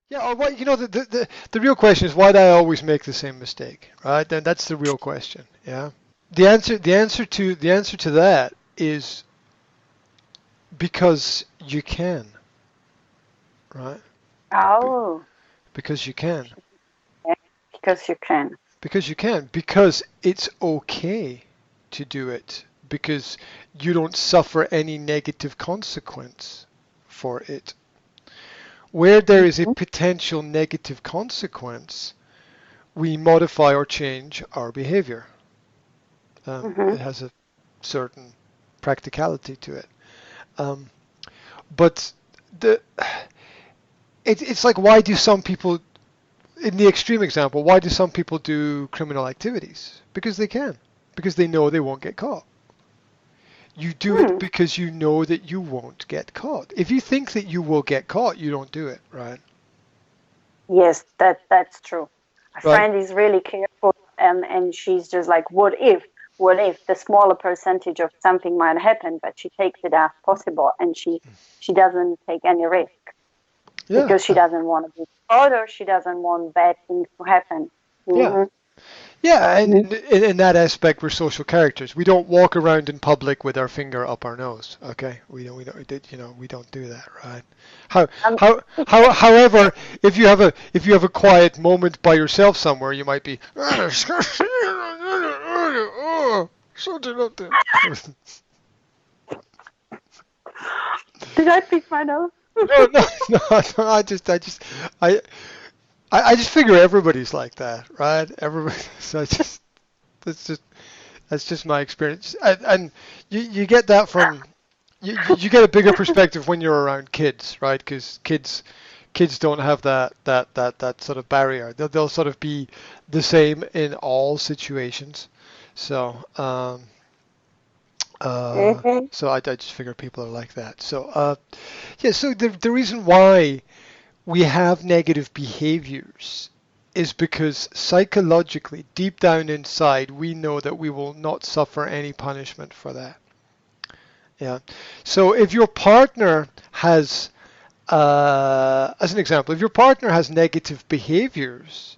Yeah, or what, the real question is why do I always make the same mistake, right? Then that's the real question. Yeah. The answer to that is because you can, right? Be- Oh, Because you can. yeah, because you can. Because you can. Because it's okay to do it. Because you don't suffer any negative consequence for it. Where there is a Mhm. potential negative consequence, we modify or change our behavior. Mhm. It has a certain practicality to it. Um, but the it's like why do some people, in the extreme example, why do some people do criminal activities? Because they can, because they know they won't get caught. You do it Hmm. because you know that you won't get caught. If you think that you will get caught, you don't do it, right? Yes, that's true. My Right. friend is really careful, and she's just like, what if the smaller percentage of something might happen, but she takes it as possible, and she doesn't take any risk Yeah. because she doesn't want to be caught or she doesn't want bad things to happen. Yeah. Hmm. Yeah, and Hmm. in that aspect, we're social characters. We don't walk around in public with our finger up our nose. Okay, we don't do that, right? How, Um, however, if you have a quiet moment by yourself somewhere, you might be something up there. did I pick my nose? No, no, no, no. I, I just figure everybody's like that, right? Everybody. So that's just That's just my experience, and you get that from you get a bigger perspective when you're around kids, right? Because kids don't have that sort of barrier. They'll sort of be the same in all situations. So Hmm. I just figure people are like that. So yeah. So the reason why we have negative behaviors is because psychologically, deep down inside, we know that we will not suffer any punishment for that. Yeah. So if your partner has, as an example, if your partner has negative behaviors,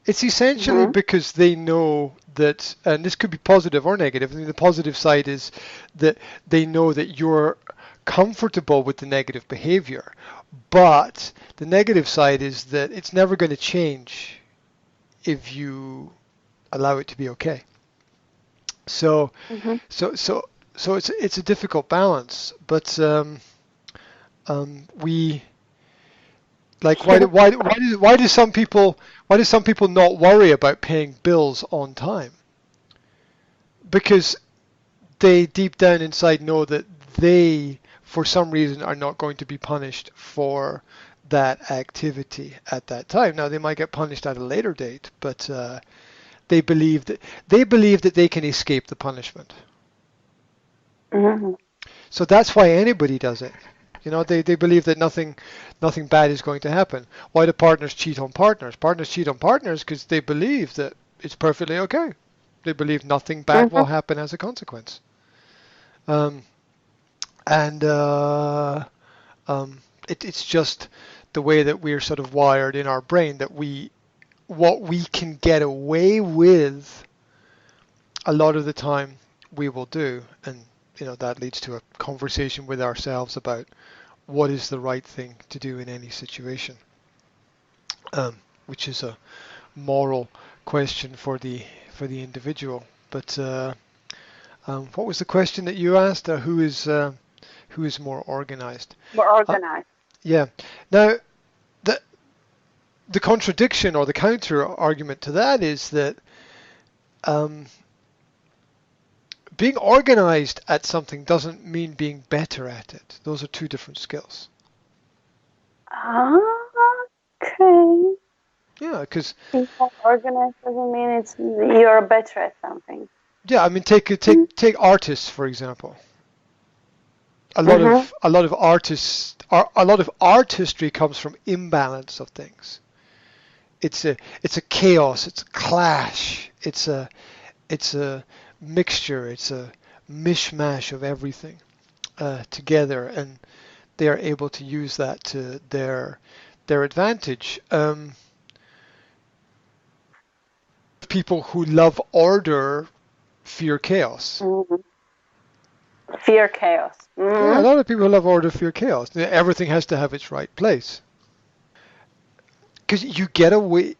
it's essentially Hmm. because they know that, and this could be positive or negative. I mean, the positive side is that they know that you're comfortable with the negative behavior, but the negative side is that it's never going to change if you allow it to be okay. So, Hmm. so, so, so it's a difficult balance, but we like why do some people not worry about paying bills on time? Because they deep down inside know that they, for some reason, are not going to be punished for that activity at that time. Now they might get punished at a later date, but they believe that they can escape the punishment. Hmm. So that's why anybody does it. They believe that nothing bad is going to happen. Why do partners cheat on partners? Partners cheat on partners because they believe that it's perfectly okay. They believe nothing bad will Hmm. happen as a consequence. Um, and um, it's just the way that we're sort of wired in our brain that what we can get away with a lot of the time we will do, and that leads to a conversation with ourselves about what is the right thing to do in any situation, which is a moral question for the individual. But what was the question that you asked? Who is more organized? More Uh, organized. yeah. Now the the contradiction or the counter argument to that is that um, being organized at something doesn't mean being better at it. Those are two different skills. Okay. Yeah, because Being more organized doesn't mean it's you're better at something. yeah, I mean take artists for example. Mm-hmm. A lot of artistry comes from imbalance of things. It's a chaos, it's a clash, it's a mixture, it's a mishmash of everything together, and they are able to use that to their advantage. People who love order fear chaos. Mm-hmm. Fear chaos. Yeah, a Mm-hmm. lot of people who love order fear chaos. Everything has to have its right place. Because you get away,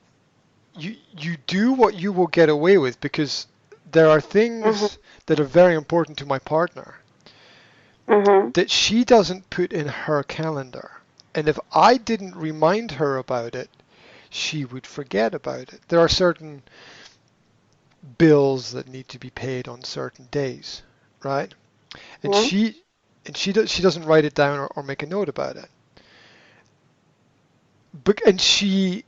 you do what you will get away with, because there are Mm-hmm. things that are very important to my partner Mm-hmm. that she doesn't put in her calendar. And if I didn't remind her about it, she would forget about it. There are certain bills that need to be paid on certain days, right? And Mm-hmm. she doesn't write it down or make a note about it. And she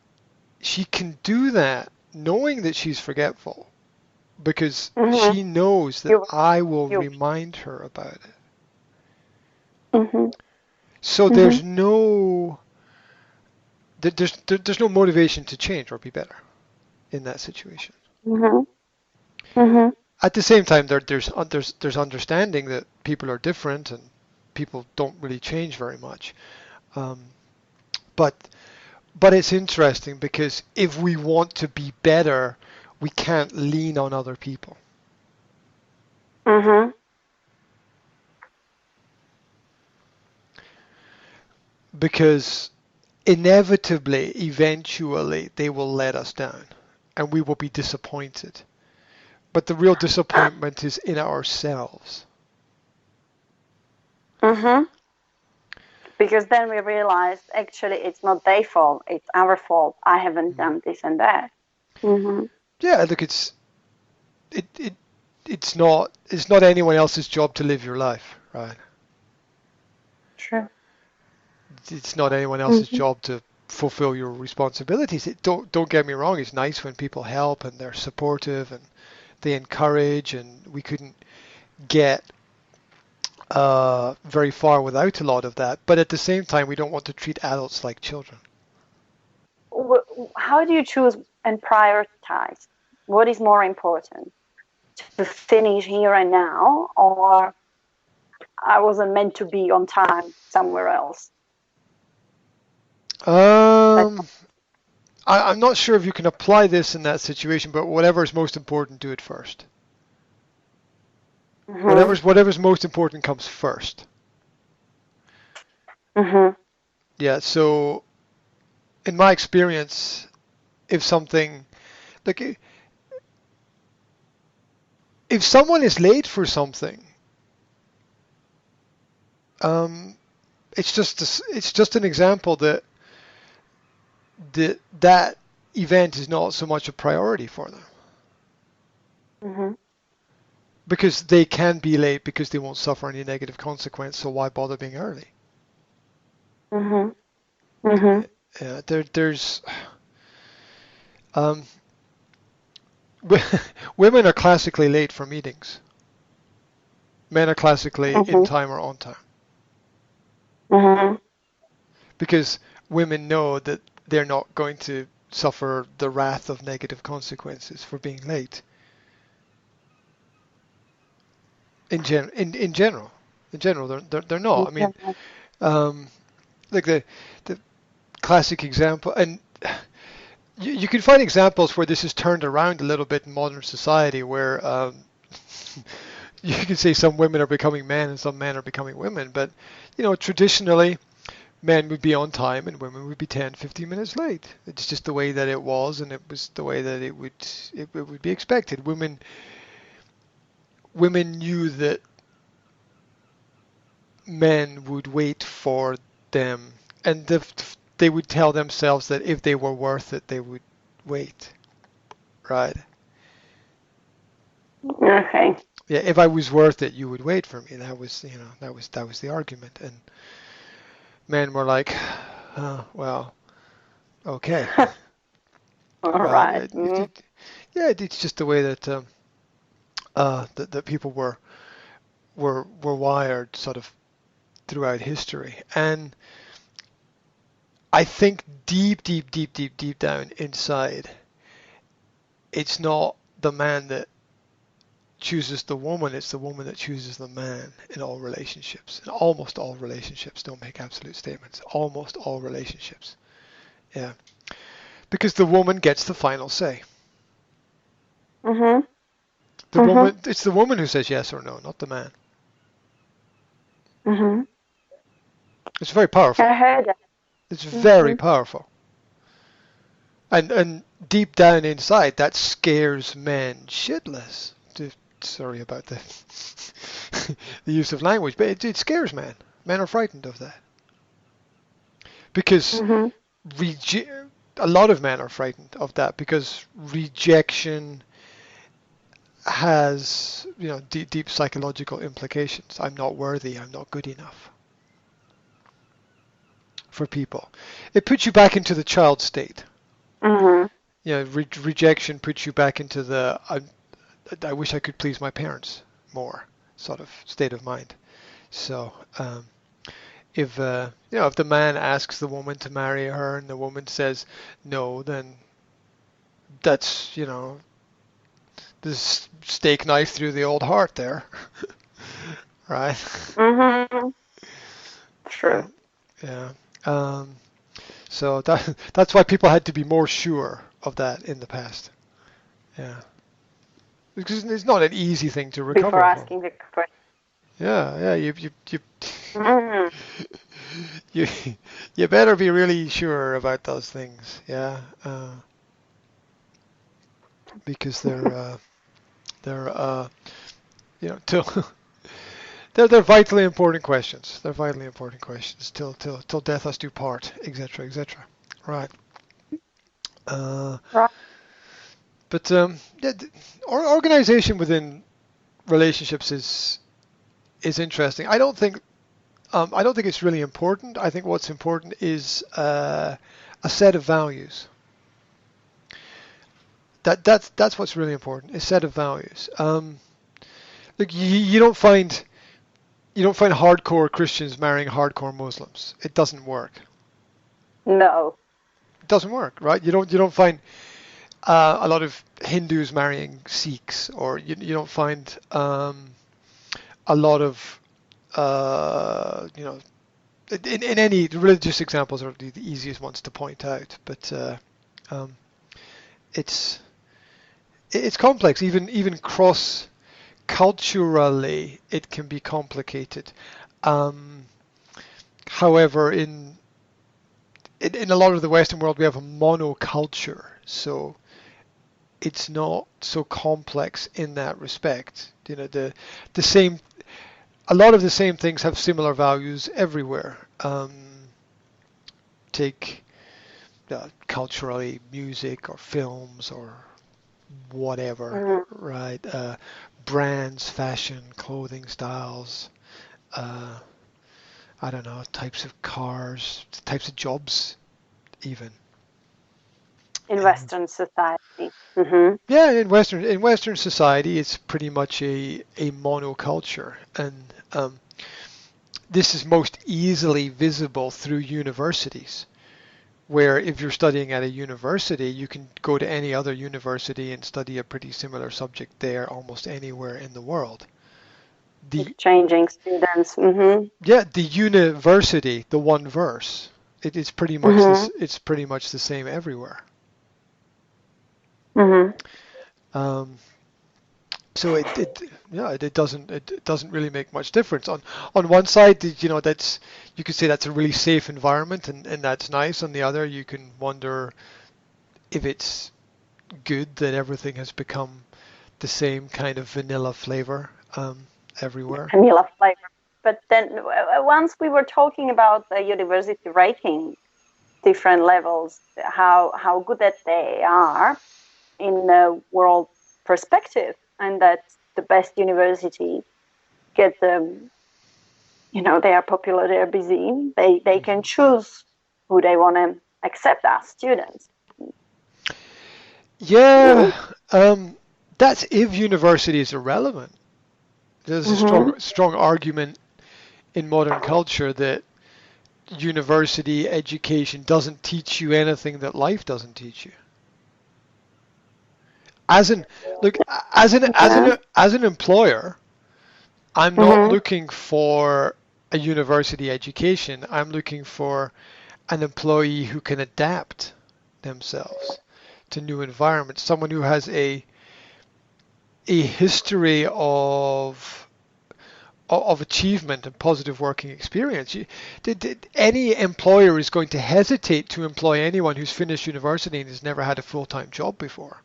can do that knowing that she's forgetful, because Mm-hmm. she knows that You, I will you. remind her about it. Mm-hmm. So Mm-hmm. there's no motivation to change or be better in that situation. Mm-hmm. Mm-hmm. At the same time, there's understanding that people are different and people don't really change very much. Um, but but it's interesting, because if we want to be better, we can't lean on other people. Mm-hmm. Because inevitably, eventually, they will let us down and we will be disappointed. But the real disappointment is in ourselves. Mm-hmm. Because then we realized actually it's not their fault, it's our fault. I haven't Mm. done this and that. Mm-hmm. Yeah, look, it, it it's not anyone else's job to live your life, right? True. It's not anyone else's Mm-hmm. job to fulfill your responsibilities. Don't get me wrong, it's nice when people help and they're supportive and they encourage, and we couldn't get very far without a lot of that. But at the same time, we don't want to treat adults like children. How do you choose and prioritize? What is more important? To finish here and now, or I wasn't meant to be on time somewhere else? That, Um, I'm not sure if you can apply this in that situation, but whatever is most important, do it first. mm-hmm. Whatever's most important comes first. Mm-hmm. Yeah. So in my experience, if something like if someone is late for something, um, it's just an example that event is not so much a priority for them, Mm-hmm. because they can be late because they won't suffer any negative consequence. So why bother being early? Mm-hmm. Mm-hmm. There's um, women are classically late for meetings. Men are classically in Mm-hmm. time or on time, Mm-hmm. because women know that they're not going to suffer the wrath of negative consequences for being late. In general, they're not. I mean, um, like the classic example, and you can find examples where this is turned around a little bit in modern society, where you can say some women are becoming men and some men are becoming women, but traditionally men would be on time and women would be 10, 15 minutes late. It's just the way that it was, and it was the way that it would be expected. Women knew that men would wait for them, and they would tell themselves that if they were worth it, they would wait, right? Okay. Yeah, if I was worth it, you would wait for me. That was the argument, and men were like, well, okay, All right? right. Mm-hmm. Yeah, it's just the way that people were wired, sort of throughout history, and I think deep, deep, deep, deep, deep down inside, it's not the man that chooses the woman, it's the woman that chooses the man in all relationships. In almost all relationships, don't make absolute statements. Almost all relationships. Yeah, because the woman gets the final say. Mhm. The Mhm. woman, it's the woman who says yes or no, not the man. Mhm. It's very powerful. I heard that. It's very Mhm. powerful. And deep down inside, that scares men shitless. Sorry about the the use of language, but it scares men. Men are frightened of that because Mhm. a lot of men are frightened of that because rejection has, deep, deep psychological implications. I'm not worthy. I'm not good enough for people. It puts you back into the child state. Mhm. Rejection puts you back into the I wish I could please my parents more sort of state of mind. So if the man asks the woman to marry her and the woman says no, then that's this steak knife through the old heart there, right? Mhm. Uh, True. yeah. Um, so that's why people had to be more sure of that in the past. Yeah. Because it's not an easy thing to Before recover from. asking the question. Yeah, yeah. You Mhm. you you better be really sure about those things. Yeah. Because they're till they're vitally important questions. They're vitally important questions till death us do part, etc., etc. Right. Uh, Right. but yeah, organization within relationships is interesting. I don't think it's really important. I think what's important is a set of values. That's what's really important. A set of values. Look, you don't find hardcore Christians marrying hardcore Muslims. It doesn't work. No. It doesn't work, right? You don't find a lot of Hindus marrying Sikhs, or you don't find a lot of in any religious examples are the easiest ones to point out, but um, it's it's complex. Even cross culturally, it can be complicated. Um, However, in a lot of the Western world, we have a monoculture, so it's not so complex in that respect. The same, a lot of the same things have similar values everywhere. Take culturally, music or films or whatever, Mhm. right? Brands, fashion, clothing styles. Uh, I don't know, types of cars, types of jobs, even. In And Western society. Mhm. yeah, in Western society, it's pretty much a monoculture, and this is most easily visible through universities, where if you're studying at a university, you can go to any other university and study a pretty similar subject there almost anywhere in the world. The Exchanging students. Mhm. Yeah, the university, the one verse, it's pretty much this. Mhm. It's pretty much the same everywhere. Mhm. Um, so it doesn't really make much difference. On one side, that's you could say that's a really safe environment, and that's nice. On the other, you can wonder if it's good that everything has become the same kind of vanilla flavor everywhere. Vanilla flavor. But then once we were talking about the university rating different levels, how good that they are in the world perspective, and that the best university get the, they are popular, they're busy, they can Hmm. choose who they want to accept as students. Yeah, um, that's if universities are relevant. There's a Mm-hmm. strong argument in modern culture that university education doesn't teach you anything that life doesn't teach you. As an Look, as an employer, I'm not Mm-hmm. looking for a university education. I'm looking for an employee who can adapt themselves to new environments, someone who has a history of achievement and positive working experience. Any employer is going to hesitate to employ anyone who's finished university and has never had a full-time job before.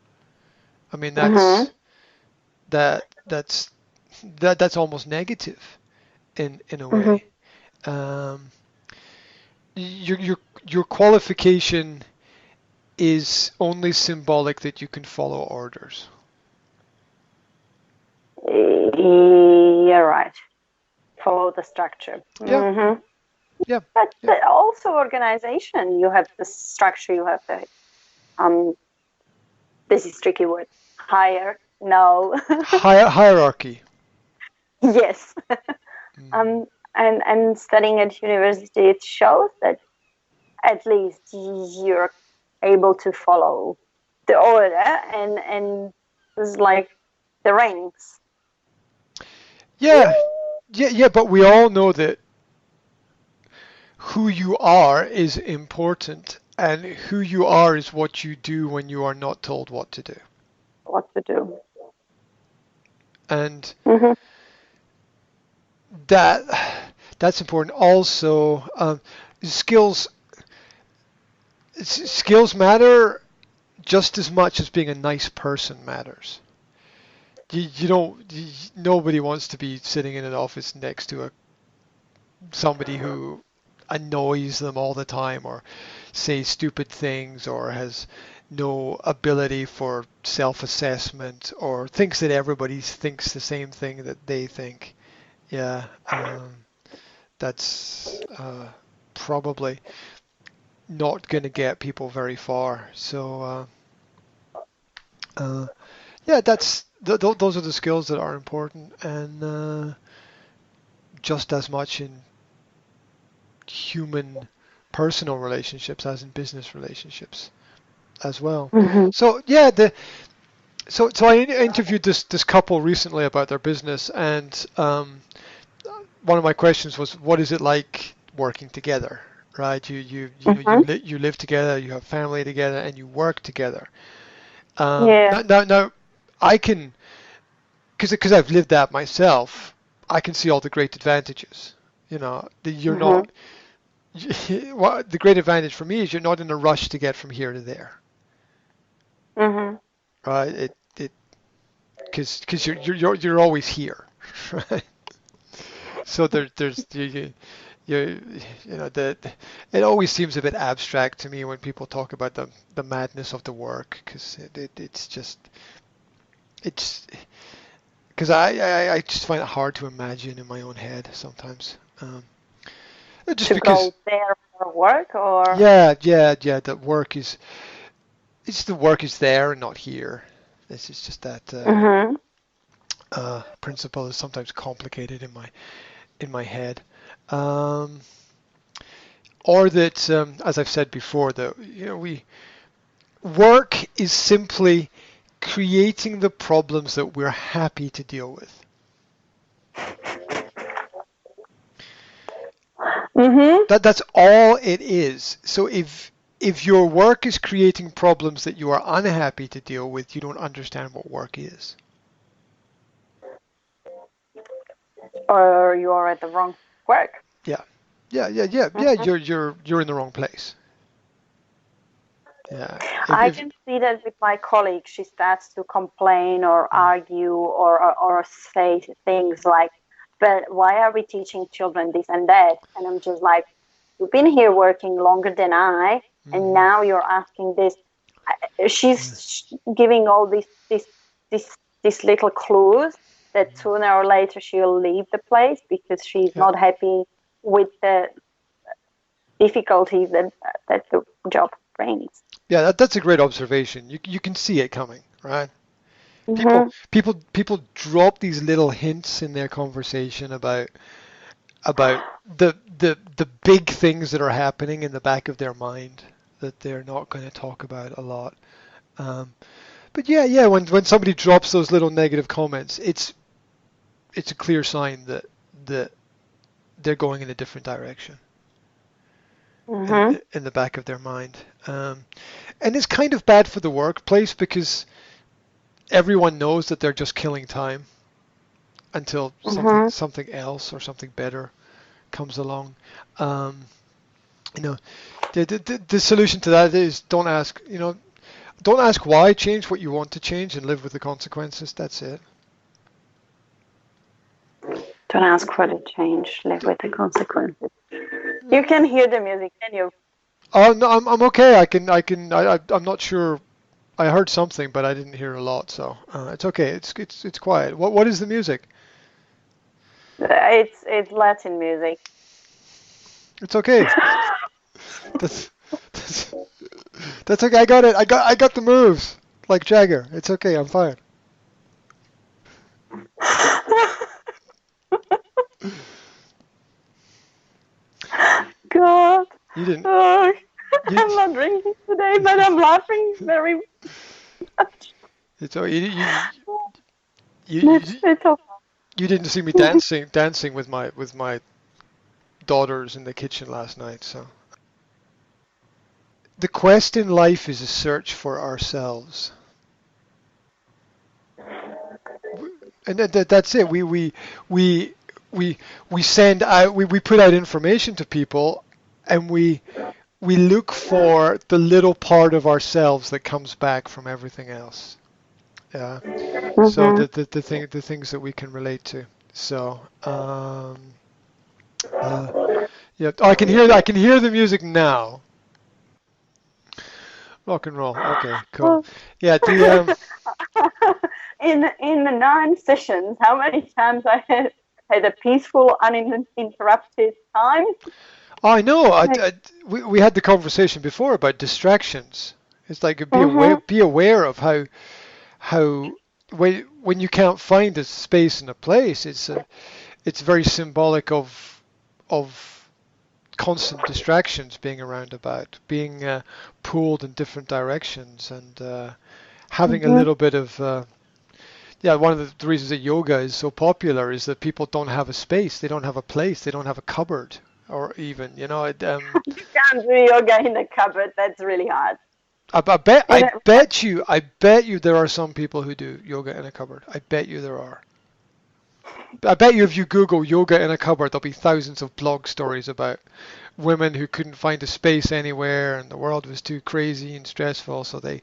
I mean, Mm-hmm. that's almost negative in a Mm-hmm. way. Um, your qualification is only symbolic that you can follow orders. You're right. Follow the structure. Yeah, Mm-hmm. yeah, But yeah. also organization, you have the structure, you have the this is tricky word. Higher, no. Hierarchy. Yes. Mm. And studying at university, it shows that at least you're able to follow the order and it's like the ranks. Yeah, yeah, but we all know that who you are is important, and who you are is what you do when you are not told what to do. What to do. And Mm-hmm. that that's important. Also, skills skills matter just as much as being a nice person matters. You don't. Nobody wants to be sitting in an office next to somebody who annoys them all the time or says stupid things or has no ability for self-assessment or thinks that everybody thinks the same thing that they think. Yeah, that's probably not going to get people very far. So yeah, those are the skills that are important, and just as much in human personal relationships as in business relationships as well. Mm-hmm. So yeah, so I interviewed this couple recently about their business, and one of my questions was, what is it like working together, right? Mm-hmm. You live together, you have family together, and you work together. Yeah. Now I can, because I've lived that myself, I can see all the great advantages. You're Mm-hmm. not. Well, the great advantage for me is you're not in a rush to get from here to there, Mm-hmm. right? It because you're always here, right? So there's you, you know the it always seems a bit abstract to me when people talk about the madness of the work, because it's just it's because I just find it hard to imagine in my own head sometimes. Just To because go there for work or yeah, that work is it's the work is there and not here. This is just that mm-hmm. principle is sometimes complicated in my head. Um, or that, as I've said before, that we work is simply creating the problems that we're happy to deal with. Mm-hmm. That's all it is. So if your work is creating problems that you are unhappy to deal with, you don't understand what work is. Or you are at the wrong work. Yeah, yeah. Mm-hmm. You're in the wrong place. Yeah. I If can see that with my colleague. She starts to complain or argue or say things like, but why are we teaching children this and that? And I'm just like, you've been here working longer than I, and mm-hmm. now you're asking this. She's giving all this, these little clues that sooner or later she'll leave the place because she's Yeah. not happy with the difficulties that the job brings. Yeah, that's a great observation. You can see it coming, right? People Mm-hmm. people drop these little hints in their conversation about the big things that are happening in the back of their mind that they're not going to talk about a lot. Um, but yeah, when somebody drops those little negative comments, it's a clear sign that they're going in a different direction. Mm-hmm. in the back of their mind. And it's kind of bad for the workplace because everyone knows that they're just killing time until Mm-hmm. something else or something better comes along. Um, you know, the solution to that is don't ask why, change what you want to change and live with the consequences. That's it. Don't ask for the change. Live with the consequences. You can hear the music, can you? Oh no, I'm okay. I'm not sure. I heard something, but I didn't hear a lot, so it's okay. It's quiet. What is the music? It's Latin music. It's okay. That's that's that's okay. I got it. I got the moves like Jagger. It's okay. I'm fine. God. You didn't. Oh, You, I'm not drinking today, but I'm laughing very much. it's oh, you It's okay. you didn't see me dancing with my daughters in the kitchen last night. So the quest in life is a search for ourselves, and that's it. We we send out we put out information to people, and we look for the little part of ourselves that comes back from everything else. Yeah. So Mm-hmm. the things that we can relate to. So uh, yeah, I can hear the music now. Rock and roll. Okay, cool. Well, Yeah, the in the 9 sessions, how many times I had a peaceful, uninterrupted time? I know. Like, We had the conversation before about distractions. It's like mm-hmm, be aware of how when you can't find a space and a place, it's very symbolic of constant distractions being around about, being pulled in different directions, and having a mm-hmm, little bit of yeah. One of the reasons that yoga is so popular is that people don't have a space, they don't have a place, they don't have a cupboard, or even you can't do yoga in the cupboard. That's really hard. In a, I bet you there are some people who do yoga in a cupboard. I bet you there are. I bet you if you Google yoga in a cupboard, there'll be thousands of blog stories about women who couldn't find a space anywhere and the world was too crazy and stressful, so they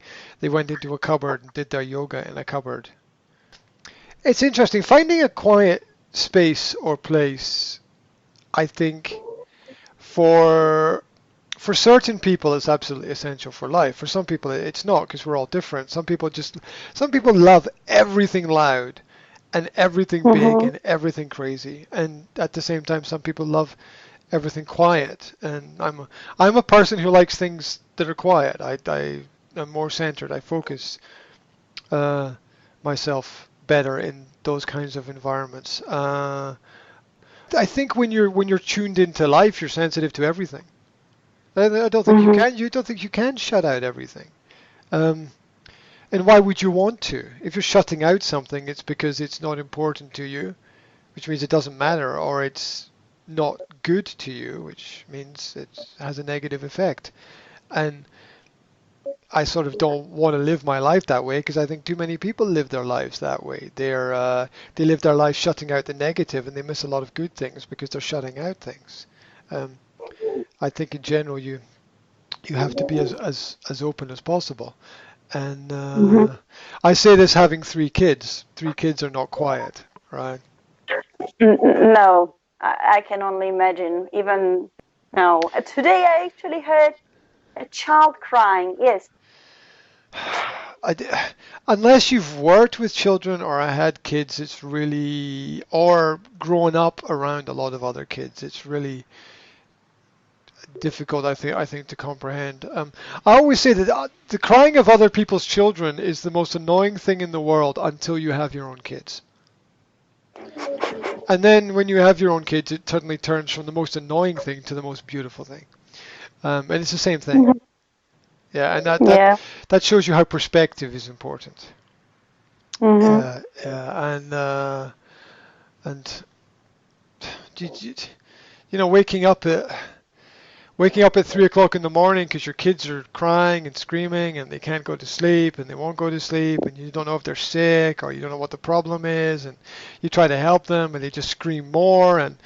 went into a cupboard and did their yoga in a cupboard. It's interesting finding a quiet space or place. I think for for certain people it's absolutely essential for life. For some people it's not because we're all different. Some people love everything loud and everything big mm-hmm, and everything crazy. And at the same time some people love everything quiet. And I'm a person who likes things that are quiet. I am more centered. I focus uh, myself better in those kinds of environments. I think when you're tuned into life, you're sensitive to everything. I don't think you mm-hmm, can. You don't think you can shut out everything. Um, and why would you want to? If you're shutting out something, it's because it's not important to you, which means it doesn't matter, or it's not good to you, which means it has a negative effect. And I sort of don't want to live my life that way because I think too many people live their lives that way. They live their life shutting out the negative, and they miss a lot of good things because they're shutting out things. Um, I think in general you have to be as open as possible. And mm-hmm. I say this having 3 kids. 3 kids are not quiet, right? No, I can only imagine. Even no. Today I actually heard a child crying. Yes. I d Unless you've worked with children or had kids, it's really, or grown up around a lot of other kids, it's really difficult, I think to comprehend. I always say that the crying of other people's children is the most annoying thing in the world until you have your own kids. And then when you have your own kids, it suddenly turns from the most annoying thing to the most beautiful thing. And it's the same thing. Mhm. Yeah, and Yeah. that shows you how perspective is important. Mhm. And you know, waking up Waking up at 3 o'clock in the morning because your kids are crying and screaming and they can't go to sleep and they won't go to sleep and you don't know if they're sick or you don't know what the problem is and you try to help them and they just scream more and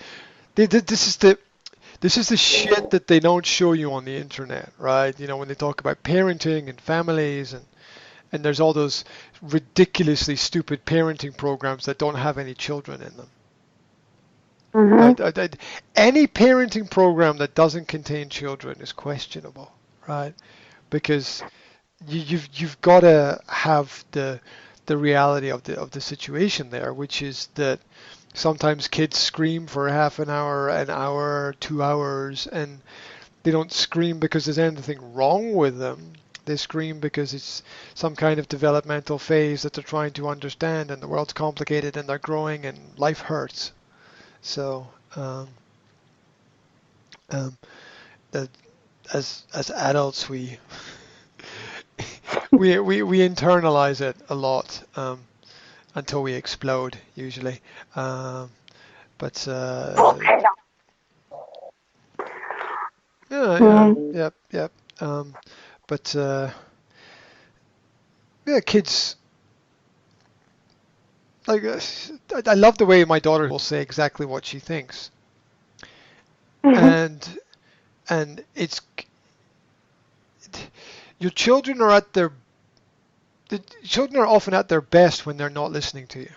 this is the shit that they don't show you on the internet, right? You know, when they talk about parenting and families and there's all those ridiculously stupid parenting programs that don't have any children in them. Any parenting program that doesn't contain children is questionable, right? Because you've got to have the reality of the situation there, which is that sometimes kids scream for half an hour, 2 hours, and they don't scream because there's anything wrong with them. They scream because it's some kind of developmental phase that they're trying to understand, and the world's complicated, and they're growing, and life hurts. So, that as adults, we internalize it a lot until we explode, usually. But yep. But kids. Like, I love the way my daughter will say exactly what she thinks, and it's your children are the children are often at their best when they're not listening to you.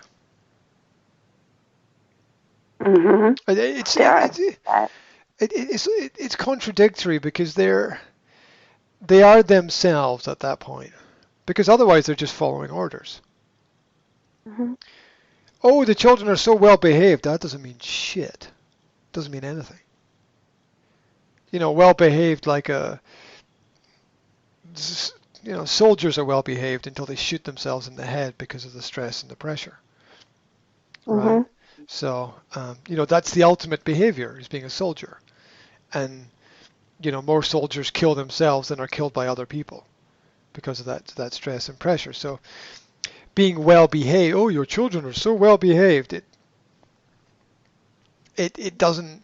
It's contradictory because they are themselves at that point, because otherwise they're just following orders. Oh, the children are so well behaved. That doesn't mean shit. Doesn't mean anything. You know, well behaved like soldiers are well behaved until they shoot themselves in the head because of the stress and the pressure. Right? So, that's the ultimate behavior, is being a soldier. And, more soldiers kill themselves than are killed by other people because of that stress and pressure. So, being well behaved, oh, your children are so well behaved. It doesn't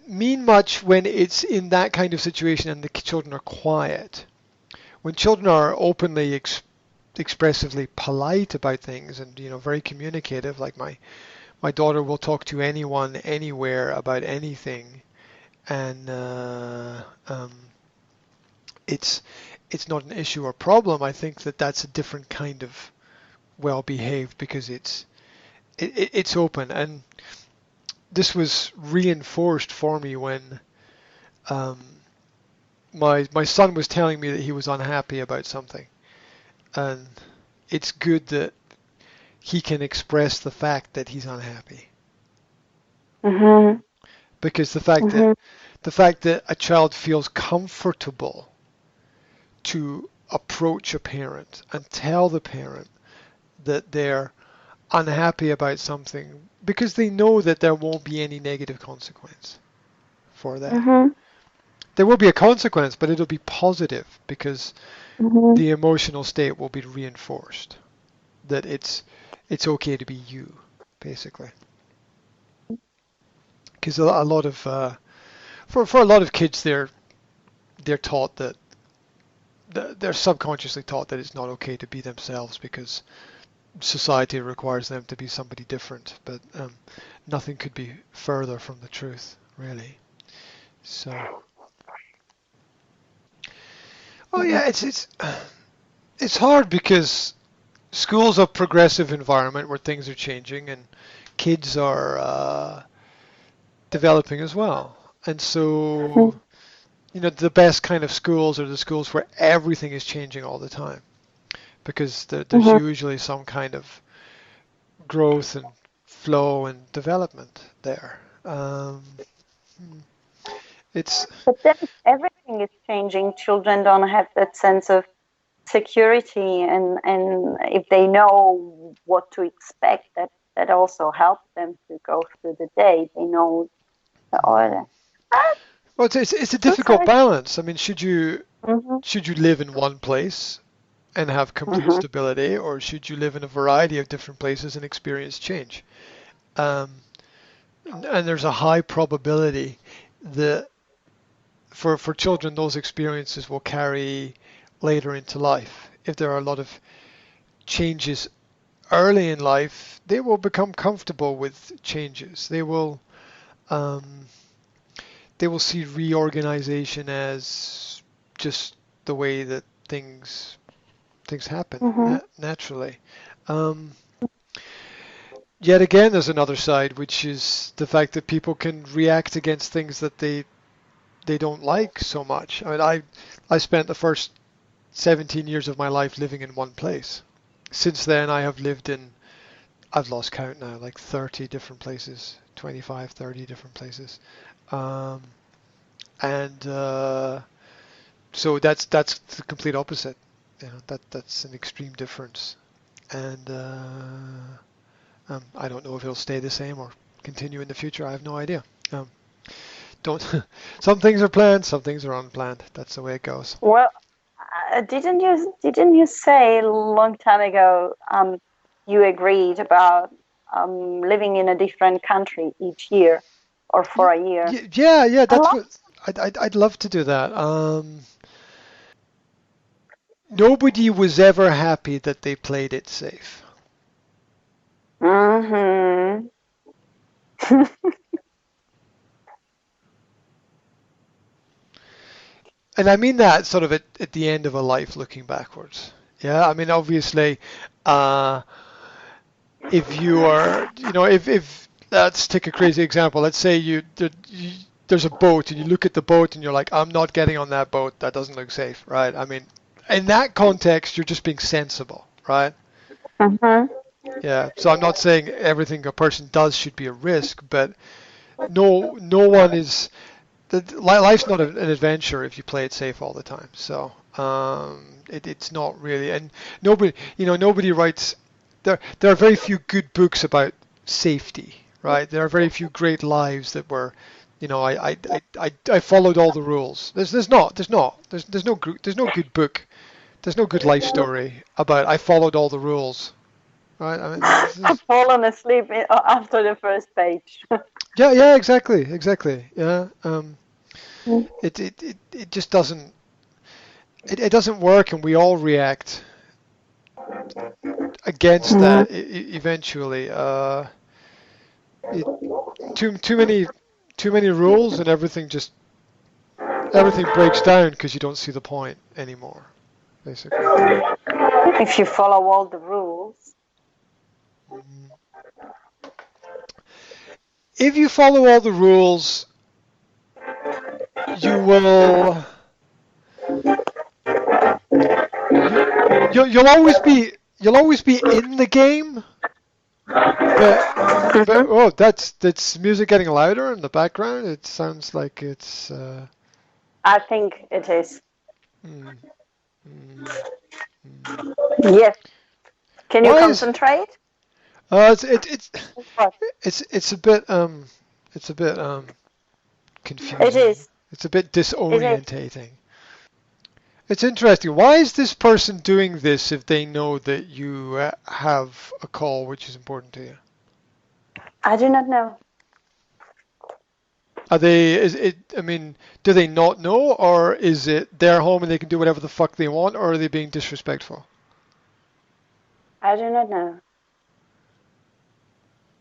mean much when it's in that kind of situation and the children are quiet. When children are openly expressively polite about things and very communicative, like my daughter will talk to anyone anywhere about anything, and it's not an issue or problem. I think that's a different kind of well-behaved because it's open. And this was reinforced for me when my son was telling me that he was unhappy about something, and it's good that he can express the fact that he's unhappy. Because the fact that a child feels comfortable to approach a parent and tell the parent that they're unhappy about something because they know that there won't be any negative consequence for that. There will be a consequence, but it'll be positive because the emotional state will be reinforced that it's okay to be you, basically. Because a lot of for a lot of kids, they're taught that they're subconsciously taught that it's not okay to be themselves because society requires them to be somebody different. But nothing could be further from the truth, really. So, it's hard because school's a progressive environment where things are changing and kids are developing as well. And so, the best kind of schools are the schools where everything is changing all the time, because there's usually some kind of growth and flow and development there. But then everything is changing. Children don't have that sense of security, and if they know what to expect, that also helps them to go through the day. They know the order. Well, it's a difficult balance. I mean, should you live in one place and have complete stability, or should you live in a variety of different places and experience change? And there's a high probability the for children, those experiences will carry later into life. If there are a lot of changes early in life, they will become comfortable with changes. Um, they will see reorganization as just the way that things happen Mm-hmm. naturally. Um, Yet again, there's another side, which is the fact that people can react against things that they don't like so much. I mean, I spent the first 17 years of my life living in one place. Since then, I have lived in, I've lost count now, like 30 different places, 25, 30 different places. Um, and so that's the complete opposite. You know, that's an extreme difference. And I don't know if it'll stay the same or continue in the future. I have no idea. Um, don't. Some things are planned, some things are unplanned. That's the way it goes. Well, didn't you say a long time ago you agreed about living in a different country each year or for a year? Yeah, yeah. I That's love. what I'd love to do that. Nobody was ever happy that they played it safe. Mm-hmm. And I mean that sort of at the end of a life looking backwards. Yeah, I mean obviously, uh, if you are, if let's take a crazy example. Let's say there's a boat and you look at the boat and you're like, I'm not getting on that boat. That doesn't look safe, right? I mean, in that context, you're just being sensible, right? Mm-hmm. Yeah. So I'm not saying everything a person does should be a risk, but no one is. Life's not an adventure if you play it safe all the time. So it's not really, and nobody writes. There are very few good books about safety, right? There are very few great lives that were, I followed all the rules. There's no good book. There's no good life story about I followed all the rules, right? I mean, I've fallen asleep after the first page. yeah, exactly. Yeah. It just doesn't it doesn't work, and we all react against that eventually. It, too many rules, and everything breaks down because you don't see the point anymore, basically. If you follow all the rules. Mhm. If you follow all the rules, you will you'll always be in the game, but Mm-hmm. oh, that's music getting louder in the background. It sounds like it's I think it is. mm, mm, mm. Yes. Can you Why is concentrate? it's What? it's a bit It confusing. is. It's a bit It is. disorientating. It's interesting. Why is this person doing this if they know that you have a call which is important to you? I do not know. Are they, is it, I mean, do they not know, or is it their home and they can do whatever the fuck they want, or are they being disrespectful? I do not know.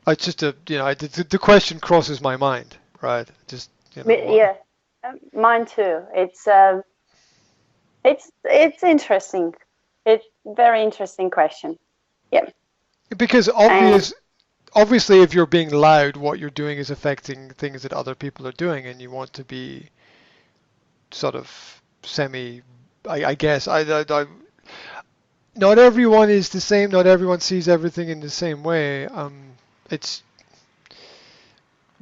It's just the question crosses my mind, right? Just, what? Yeah, mine too. It's interesting. It's very interesting question. Yeah, Because and obviously, if you're being loud, what you're doing is affecting things that other people are doing, and you want to be sort of I guess, not everyone is the same. Not everyone sees everything in the same way. It's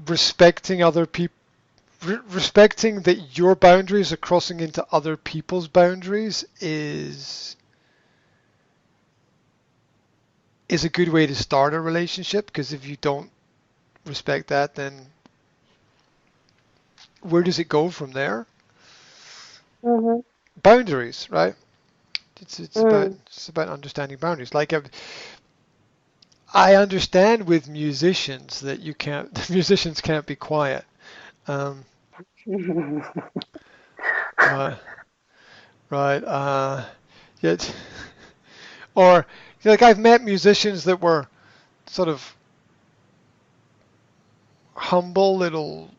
respecting other people, respecting that your boundaries are crossing into other people's boundaries is a good way to start a relationship. Because if you don't respect that, then where does it go from there? hmm Boundaries, right? It's about mm, understanding boundaries. Like I understand with musicians that you can't the musicians can't be quiet. Um, Right, right. Yeah, or like I've met musicians that were sort of humble little.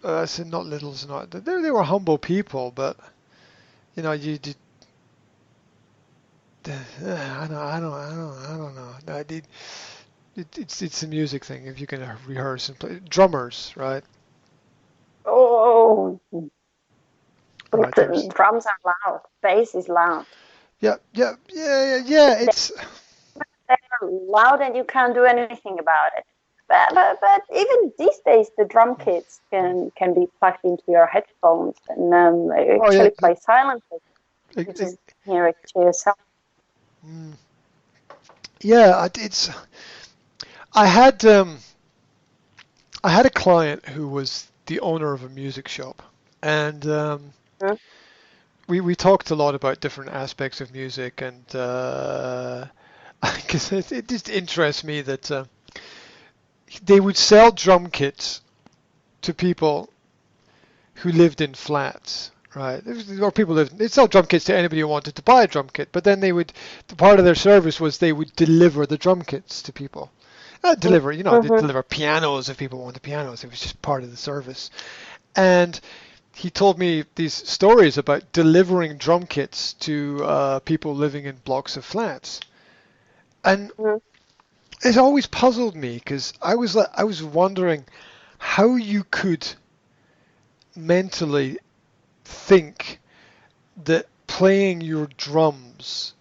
I said not little's not. They were humble people, but you know I don't know. No, it's a music thing. If you can rehearse and play, drummers, right? Oh, Right, drums. drums are loud. Bass is loud. Yeah. It's They're loud, and you can't do anything about it. But even these days, the drum kits can be plugged into your headphones and oh yeah. actually play silently. It, You it, just hear it to yourself. mm, yeah, it's. I had um, I had a client who was the owner of a music shop, and Hmm? we talked a lot about different aspects of music, and because it just interests me that they would sell drum kits to people who lived in flats, right? Or people lived. They'd sell drum kits to anybody who wanted to buy a drum kit, but then they would. The part of their service was they would deliver the drum kits to people. Deliver, they Mm-hmm. deliver pianos if people wanted pianos. It was just part of the service. And he told me these stories about delivering drum kits to people living in blocks of flats. And Mm-hmm. it always puzzled me because I was wondering how you could mentally think that playing your drums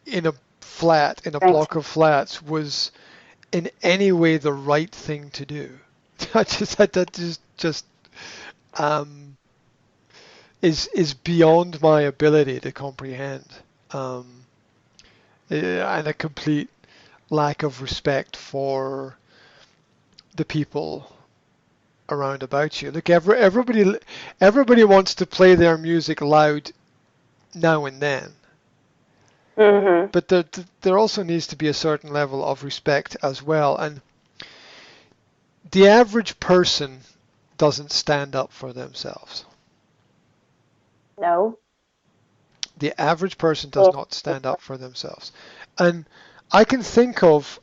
in a flat, in a Thanks. block of flats, was in any way the right thing to do. That just um, is beyond my ability to comprehend, um, and a complete lack of respect for the people around about you. Look, everybody wants to play their music loud now and then, Mm-hmm. but there also needs to be a certain level of respect as well. And the average person doesn't stand up for themselves. No. The average person does Yeah. not stand up for themselves. And I can think of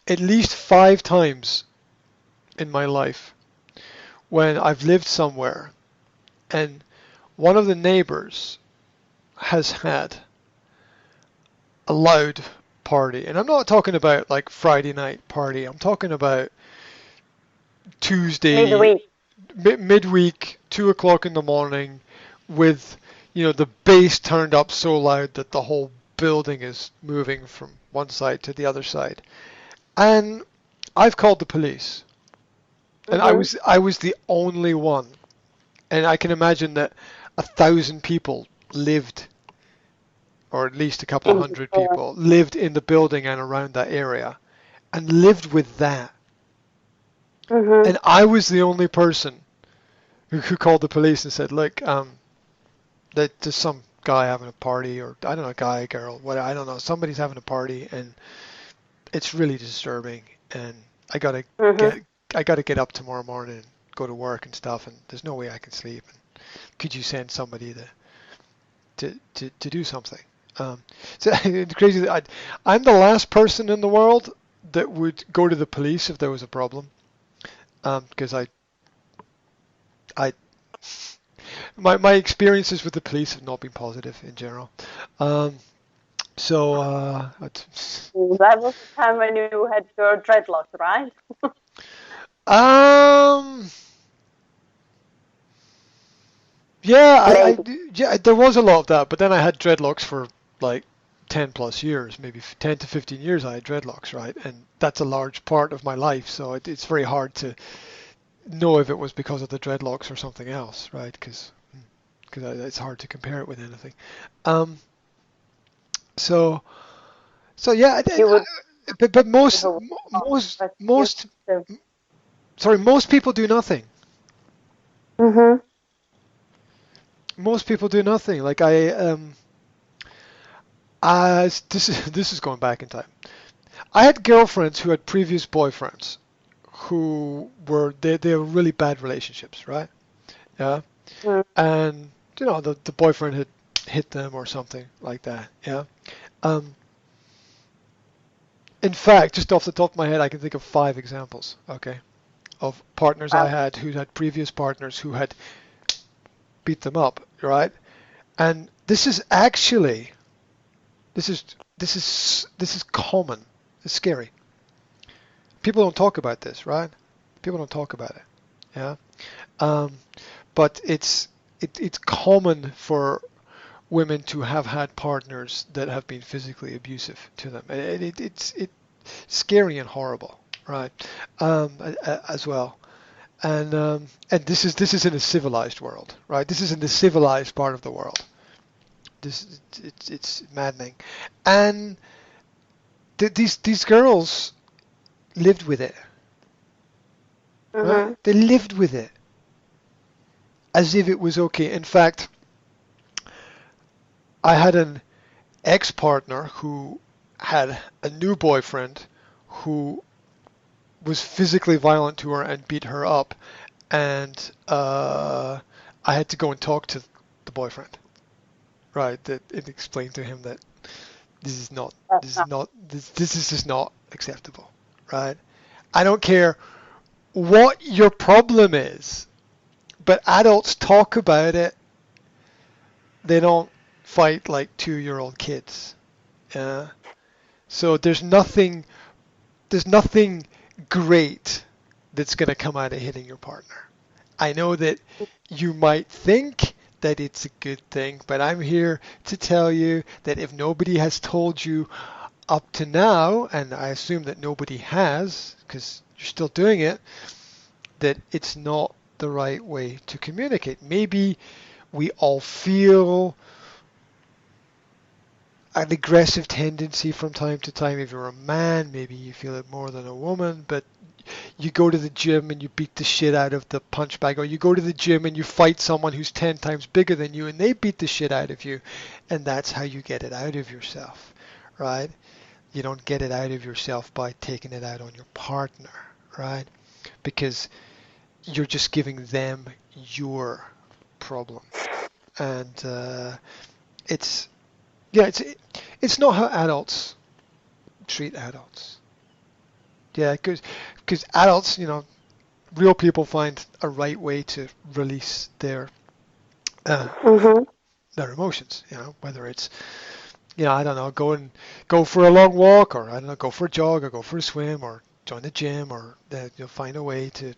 at least 5 times in my life when I've lived somewhere and one of the neighbors has had a loud party. And I'm not talking about like Friday night party. I'm talking about Tuesday, Midweek. midweek, 2 o'clock in the morning with, the bass turned up so loud that the whole building is moving from one side to the other side. And I've called the police. And I Mm-hmm. was I was the only one. And I can imagine that 1,000 people lived, or at least a couple of In hundred people lived in the building and around that area, and lived with that. Mm-hmm. And I was the only person who called the police and said, "Look, that there's some guy having a party, or I don't know, guy, girl, what I don't know, somebody's having a party, and it's really disturbing, and I gotta Mm-hmm. get I gotta get up tomorrow morning and go to work and stuff, and there's no way I can sleep. And could you send somebody to do something?" So it's crazy that I'm the last person in the world that would go to the police if there was a problem, because I my experiences with the police have not been positive in general. Um, so That was the time when you had your dreadlocks, right? um, yeah, Maybe. yeah, there was a lot of that, but then I had dreadlocks for like 10 plus years, maybe 10 to 15 years. I had dreadlocks, right? And that's a large part of my life, so it's very hard to know if it was because of the dreadlocks or something else, right? Because it's hard to compare it with anything. Um, so so yeah, You would but most who most but you most to. sorry, most people do nothing. Mm-hmm. Most people do nothing. Like this is going back in time. I had girlfriends who had previous boyfriends who were they were really bad relationships, right? Yeah, Mm. and the boyfriend had hit them or something like that. Yeah. Um, in fact, just off the top of my head, I can think of 5 examples. Okay, of partners I Wow. had who had previous partners who had beat them up, right? And this is actually this is this is common. It's scary. People don't talk about this, right? People don't talk about it. Yeah. Um, but it's common for women to have had partners that have been physically abusive to them. It's scary and horrible, right? As well. And this is in a civilized world, right? This is in the civilized part of the world. It's maddening, and these girls lived with it, right? Mm-hmm. They lived with it as if it was okay. In fact, I had an ex-partner who had a new boyfriend who was physically violent to her and beat her up, and I had to go and talk to the boyfriend, right? That it explained to him that this is not, That's this is not. not, this is just not acceptable, right? I don't care what your problem is, but adults talk about it. They don't fight like 2-year-old kids. Yeah. So there's nothing great that's going to come out of hitting your partner. I know that you might think that it's a good thing, but I'm here to tell you that if nobody has told you up to now, and I assume that nobody has, because you're still doing it, that it's not the right way to communicate. Maybe we all feel an aggressive tendency from time to time. If you're a man, maybe you feel it more than a woman, but you go to the gym and you beat the shit out of the punch bag, or you go to the gym and you fight someone who's 10 times bigger than you and they beat the shit out of you, and that's how you get it out of yourself, right? You don't get it out of yourself by taking it out on your partner, right? Because you're just giving them your problem. And it's yeah, it's not how adults treat adults. Yeah, because adults, real people find a right way to release uh, Mm-hmm. their emotions. Whether it's I don't know, go for a long walk, or I don't know, go for a jog, or go for a swim, or join the gym, or you'll find a way to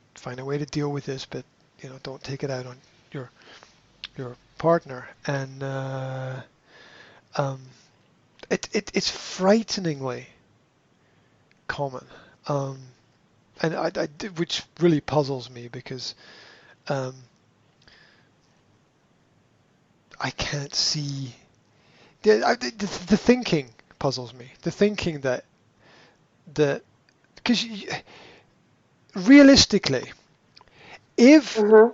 deal with this, but don't take it out on your your partner. And um, it's frighteningly common. Um, and which really puzzles me because um, I can't see the thinking puzzles me. The thinking that because realistically, if Mm-hmm.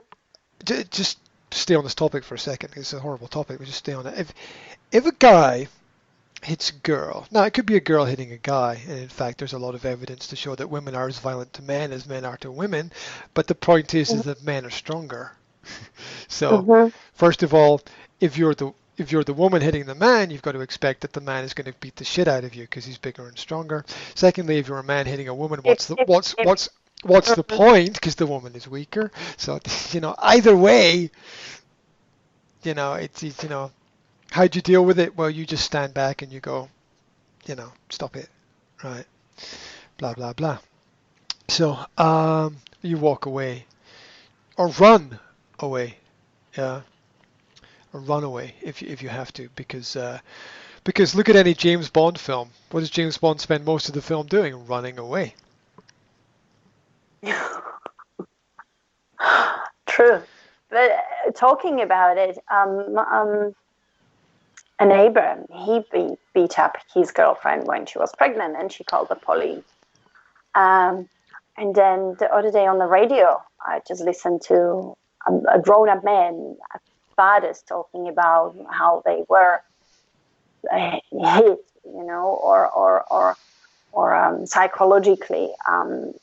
just stay on this topic for a second, it's a horrible topic, but just stay on it. If a guy hits a girl, now it could be a girl hitting a guy, and in fact, there's a lot of evidence to show that women are as violent to men as men are to women. But the point is that men are stronger. So, Mm-hmm. first of all, if you're the woman hitting the man, you've got to expect that the man is going to beat the shit out of you because he's bigger and stronger. Secondly, if you're a man hitting a woman, If what's the if what's if what's what's the Mhm. point? Because the woman is weaker. So, either way, it's how'd you deal with it? Well, you just stand back and you go, stop it, right? Blah blah blah. So, you walk away or run away. Yeah, or run away if you have to, because look at any James Bond film. What does James Bond spend most of the film doing? Running away. True. But talking about it, a neighbor, he beat up his girlfriend when she was pregnant, and she called the police. Um, and then the other day on the radio, I just listened to a grown-up man, fathers, talking about how they were hit, or psychologically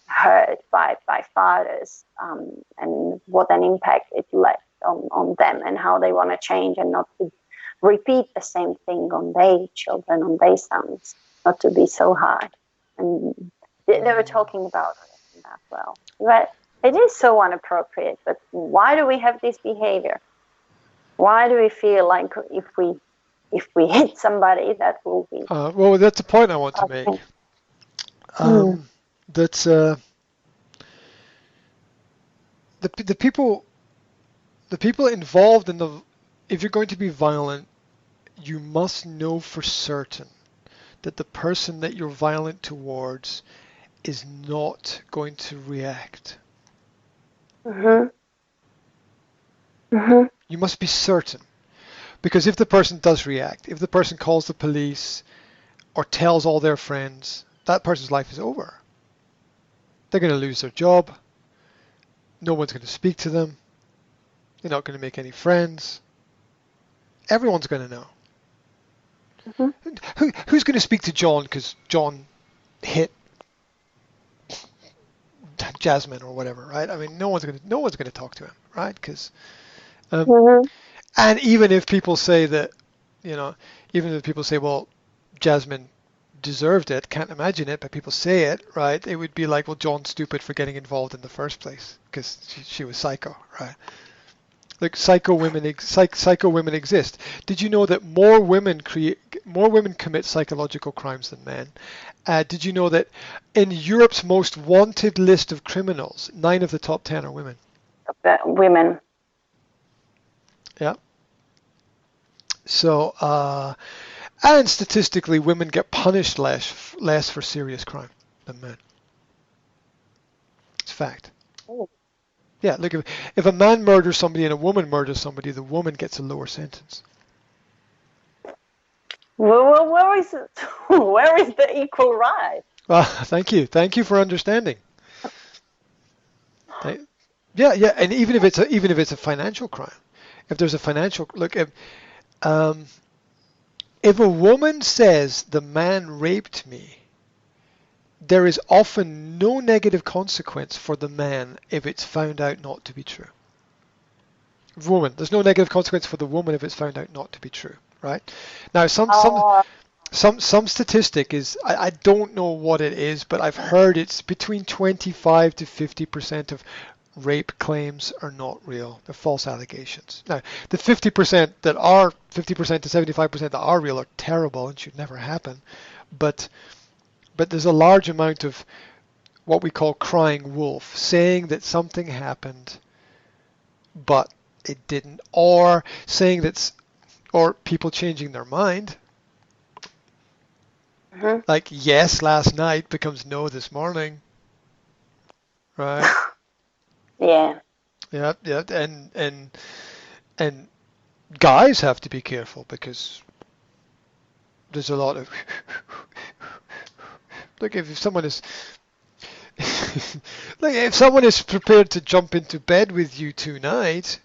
hurt by fathers, and what an impact it left on them, and how they want to change and not to repeat the same thing on their children, on their sons, not to be so hard. And they were talking about it as well. But it is so inappropriate. But why do we have this behavior? Why do we feel like if we hit somebody, that will be well, that's the point I want to make. That's the people involved in the. If you're going to be violent, you must know for certain that the person that you're violent towards is not going to react. You must be certain. Because if the person does react, if the person calls the police or tells all their friends, that person's life is over. They're going to lose their job. No one's going to speak to them. They're not going to make any friends. Everyone's going to know. Who's going to speak to John because John hit Jasmine or whatever, right? I mean, no one's going to talk to him, right? Because and even if people say that, even if people say, well, Jasmine deserved it, can't imagine it, but people say it, right? It would be like, well, John's stupid for getting involved in the first place because she was psycho, right? Like psycho women exist. Did you know that more women commit psychological crimes than men? Did you know that in Europe's most wanted list of criminals, 9 of the top 10 are women? Women. Yeah. So, and statistically, women get punished less for serious crime than men. It's a fact. Oh. Yeah, look, if a man murders somebody and a woman murders somebody, the woman gets a lower sentence. Well, where is it? Where is the equal right? Well, thank you for understanding. Yeah, and even if it's a financial crime, if there's a financial look, if a woman says the man raped me, there is often no negative consequence for the man if it's found out not to be true. There's no negative consequence for the woman if it's found out not to be true, right? Now, some statistic is, I don't know what it is, but I've heard it's between 25 to 50% of rape claims are not real. They're false allegations. Now, the 50% to 75% that are real are terrible and should never happen, but there's a large amount of what we call crying wolf, saying that something happened, but it didn't, or saying or people changing their mind. Like yes last night becomes no this morning, right? Yeah. Yeah, and guys have to be careful because there's a lot of look, if someone is like if someone is prepared to jump into bed with you tonight.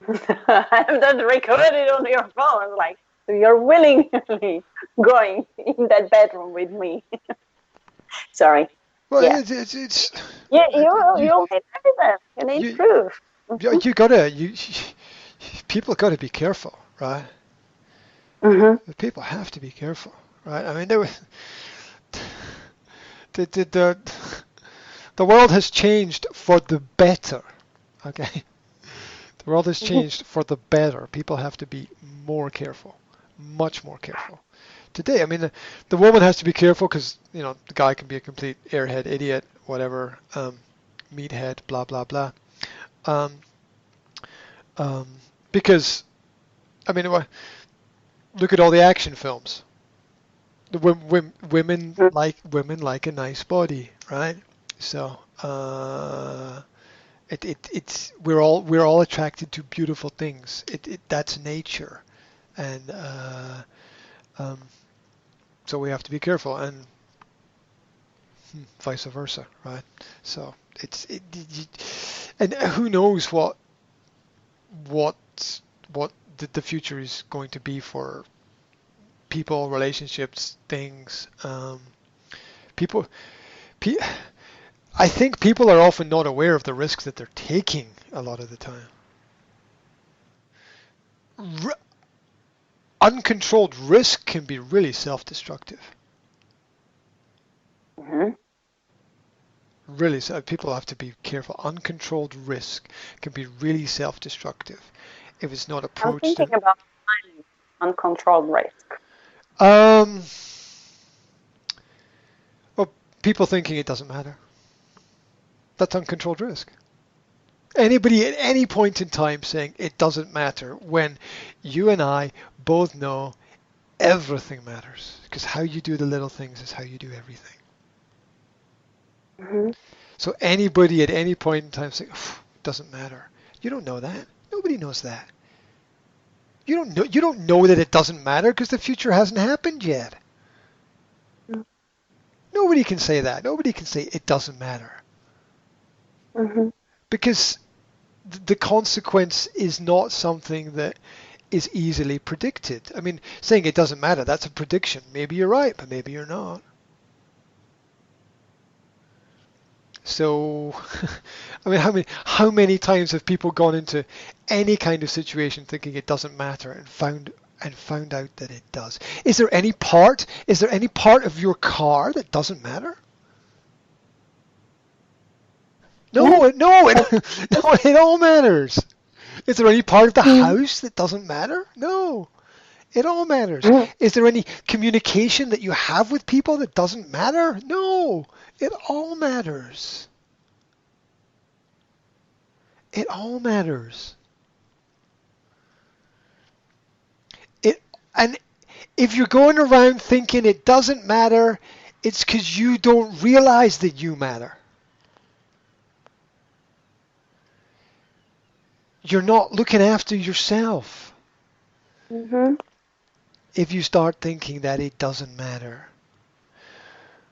I've done recorded on your phone, like you're willingly going in that bedroom with me. Sorry. Well, yeah. It's yeah, you need evidence. You need proof. People gotta be careful, right? People have to be careful, right? I mean, the world has changed for the better, okay? The world has changed for the better. People have to be more careful, much more careful. Today, I mean, the woman has to be careful because, the guy can be a complete airhead idiot, whatever, meathead, blah, blah, blah. Because, I mean, look at all the action films. The women like a nice body, right? So, we're all attracted to beautiful things. That's nature, and so we have to be careful, and vice versa, right? So and who knows what the future is going to be for people, relationships, things. People, pe- I think people are often not aware of the risks that they're taking a lot of the time. R- Uncontrolled risk can be really self-destructive. Mm-hmm. Really, so people have to be careful. Uncontrolled risk can be really self-destructive if it's not I'm approached thinking in. about uncontrolled risk. Um, well, people thinking it doesn't matter. That's uncontrolled risk. Anybody at any point in time saying it doesn't matter when you and I both know everything matters, because how you do the little things is how you do everything. Mm-hmm. So anybody at any point in time saying it doesn't matter, you don't know that. Nobody knows that. You don't know. You don't know that it doesn't matter because the future hasn't happened yet. Nobody can say that. Nobody can say it doesn't matter Mm-hmm. because the consequence is not something that is easily predicted. I mean, saying it doesn't matter, that's a prediction. Maybe you're right, but maybe you're not. So, I mean, how many times have people gone into any kind of situation thinking it doesn't matter and found out that it does? Is there any part of your car that doesn't matter? No. No, it all matters. Is there any part of the Mm-hmm. house that doesn't matter? No, it all matters. Is there any communication that you have with people that doesn't matter? No, it all matters. It all matters. It and if you're going around thinking it doesn't matter, it's because you don't realize that you matter. You're not looking after yourself Mm-hmm. if you start thinking that it doesn't matter.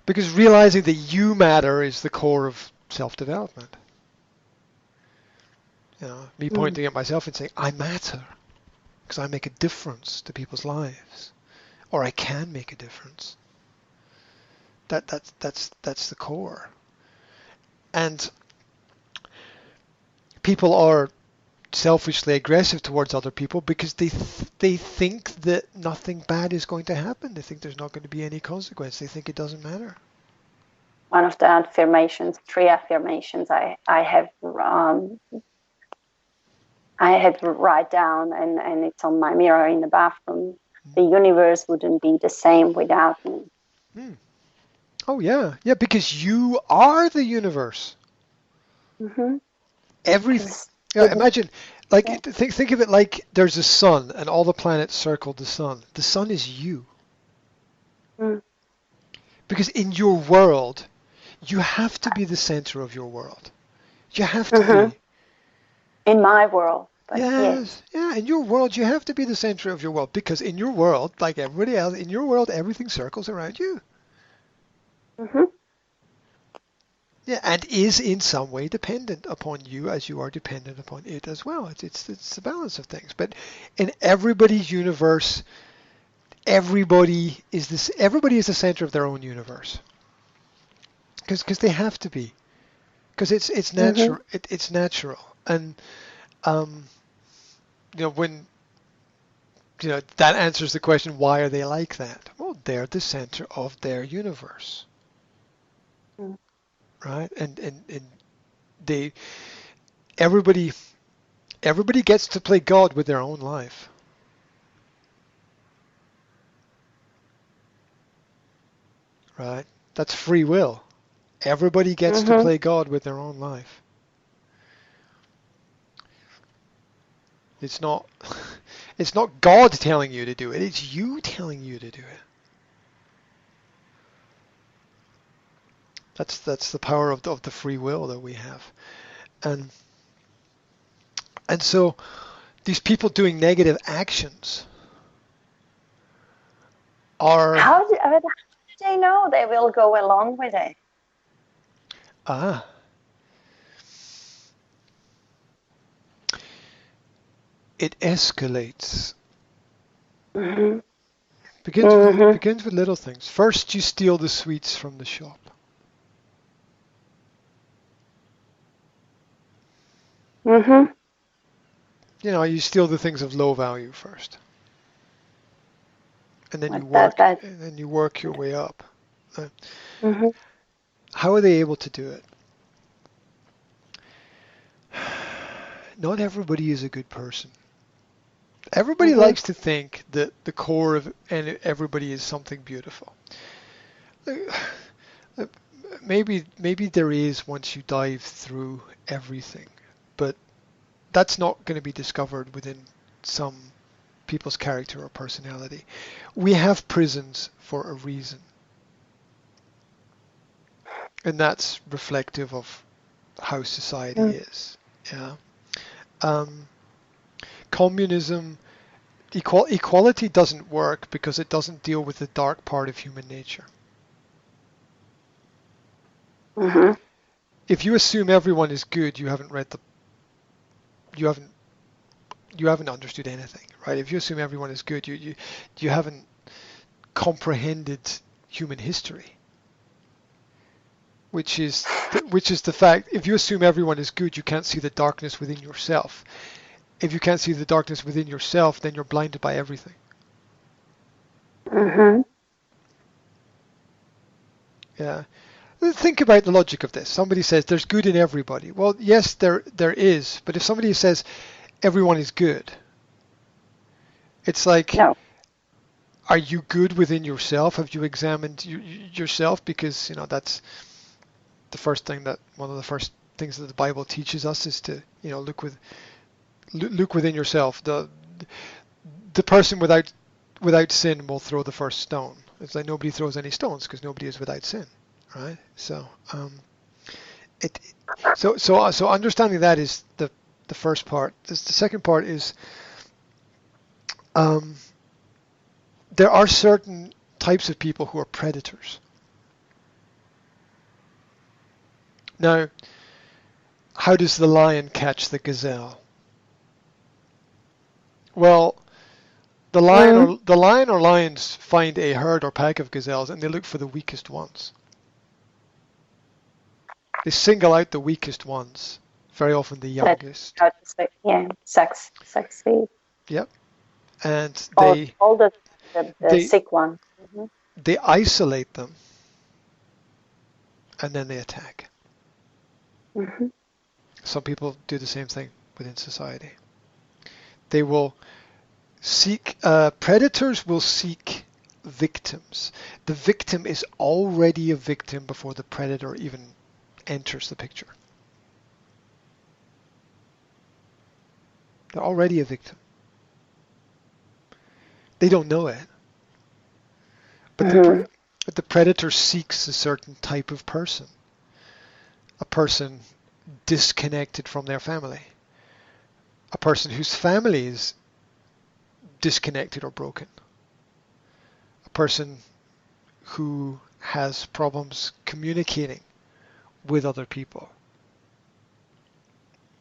Because realizing that you matter is the core of self-development. Me pointing at myself and saying, I matter because I make a difference to people's lives, or I can make a difference. That's the core. And people are selfishly aggressive towards other people because they think that nothing bad is going to happen. They think there's not going to be any consequence. They think it doesn't matter. One of the affirmations, 3 affirmations I had to write down, and it's on my mirror in the bathroom. The universe wouldn't be the same without me. Hmm. Oh yeah, yeah, because you are the universe. Mm-hmm. Everything. Yeah, imagine, like think of it like there's a sun and all the planets circle the sun. The sun is you. Mm. Because in your world, you have to be the center of your world. You have to Mm-hmm. be. In my world, but yes. Yes, yeah, in your world, you have to be the center of your world because in your world, like everybody else, in your world, everything circles around you. Mm-hmm. Yeah, and is in some way dependent upon you as you are dependent upon it as well. It's the balance of things. But in everybody's universe, everybody is the center of their own universe because they have to be because it's Mm-hmm. natural it's natural and um, when that answers the question, why are they like that? Well, they're the center of their universe, Mm-hmm. right? And they everybody everybody gets to play God with their own life, right? That's free will. Everybody gets to Mm-hmm. play God with their own life. It's not it's not God telling you to do it. It's you telling you to do it. That's the power of the free will that we have. And and so these people doing negative actions are How do they know they will go along with it? ah it escalates. Mm-hmm. Mm-hmm. Begins with little things. First, you steal the sweets from the shop. Mm-hmm. You steal the things of low value first, and then you Like work, that. and then you work your way up. Uh, Mm-hmm. how are they able to do it? Not everybody is a good person. Everybody Mm-hmm. likes to think that the core of and everybody is something beautiful. Uh, maybe there is once you dive through everything, but that's not going to be discovered within some people's character or personality. We have prisons for a reason, and that's reflective of how society is. Yeah. Um, communism, equality doesn't work because it doesn't deal with the dark part of human nature. Mm-hmm. If you assume everyone is good, you haven't you haven't understood anything, right? If you assume everyone is good, you haven't comprehended human history, which is the fact. If you assume everyone is good, you can't see the darkness within yourself. If you can't see the darkness within yourself, then you're blinded by everything. Mm-hmm. Yeah. Think about the logic of this. Somebody says there's good in everybody. Well, yes, there is, but if somebody says everyone is good, it's like, No. are you good within yourself? Have you examined yourself? Because that's the first thing that one of the first things that the Bible teaches us is to look within yourself. The person without sin will throw the first stone. It's like nobody throws any stones because nobody is without sin, right? So it so understanding that is the first part. The second part is um, there are certain types of people who are predators. Now, how does the lion catch the gazelle? Well, the lion or lions find a herd or pack of gazelles and they look for the weakest ones. They single out the weakest ones, very often the That's youngest. how to say, yeah, succeed. Yep. And All the they sick one. Mm-hmm. they isolate them and then they attack. Mm-hmm. Some people do the same thing within society. They will predators will seek victims. The victim is already a victim before the predator even enters the picture. They're already a victim. They don't know it, but Mm-hmm. the predator seeks a certain type of person, a person disconnected from their family, a person whose family is disconnected or broken, a person who has problems communicating with other people,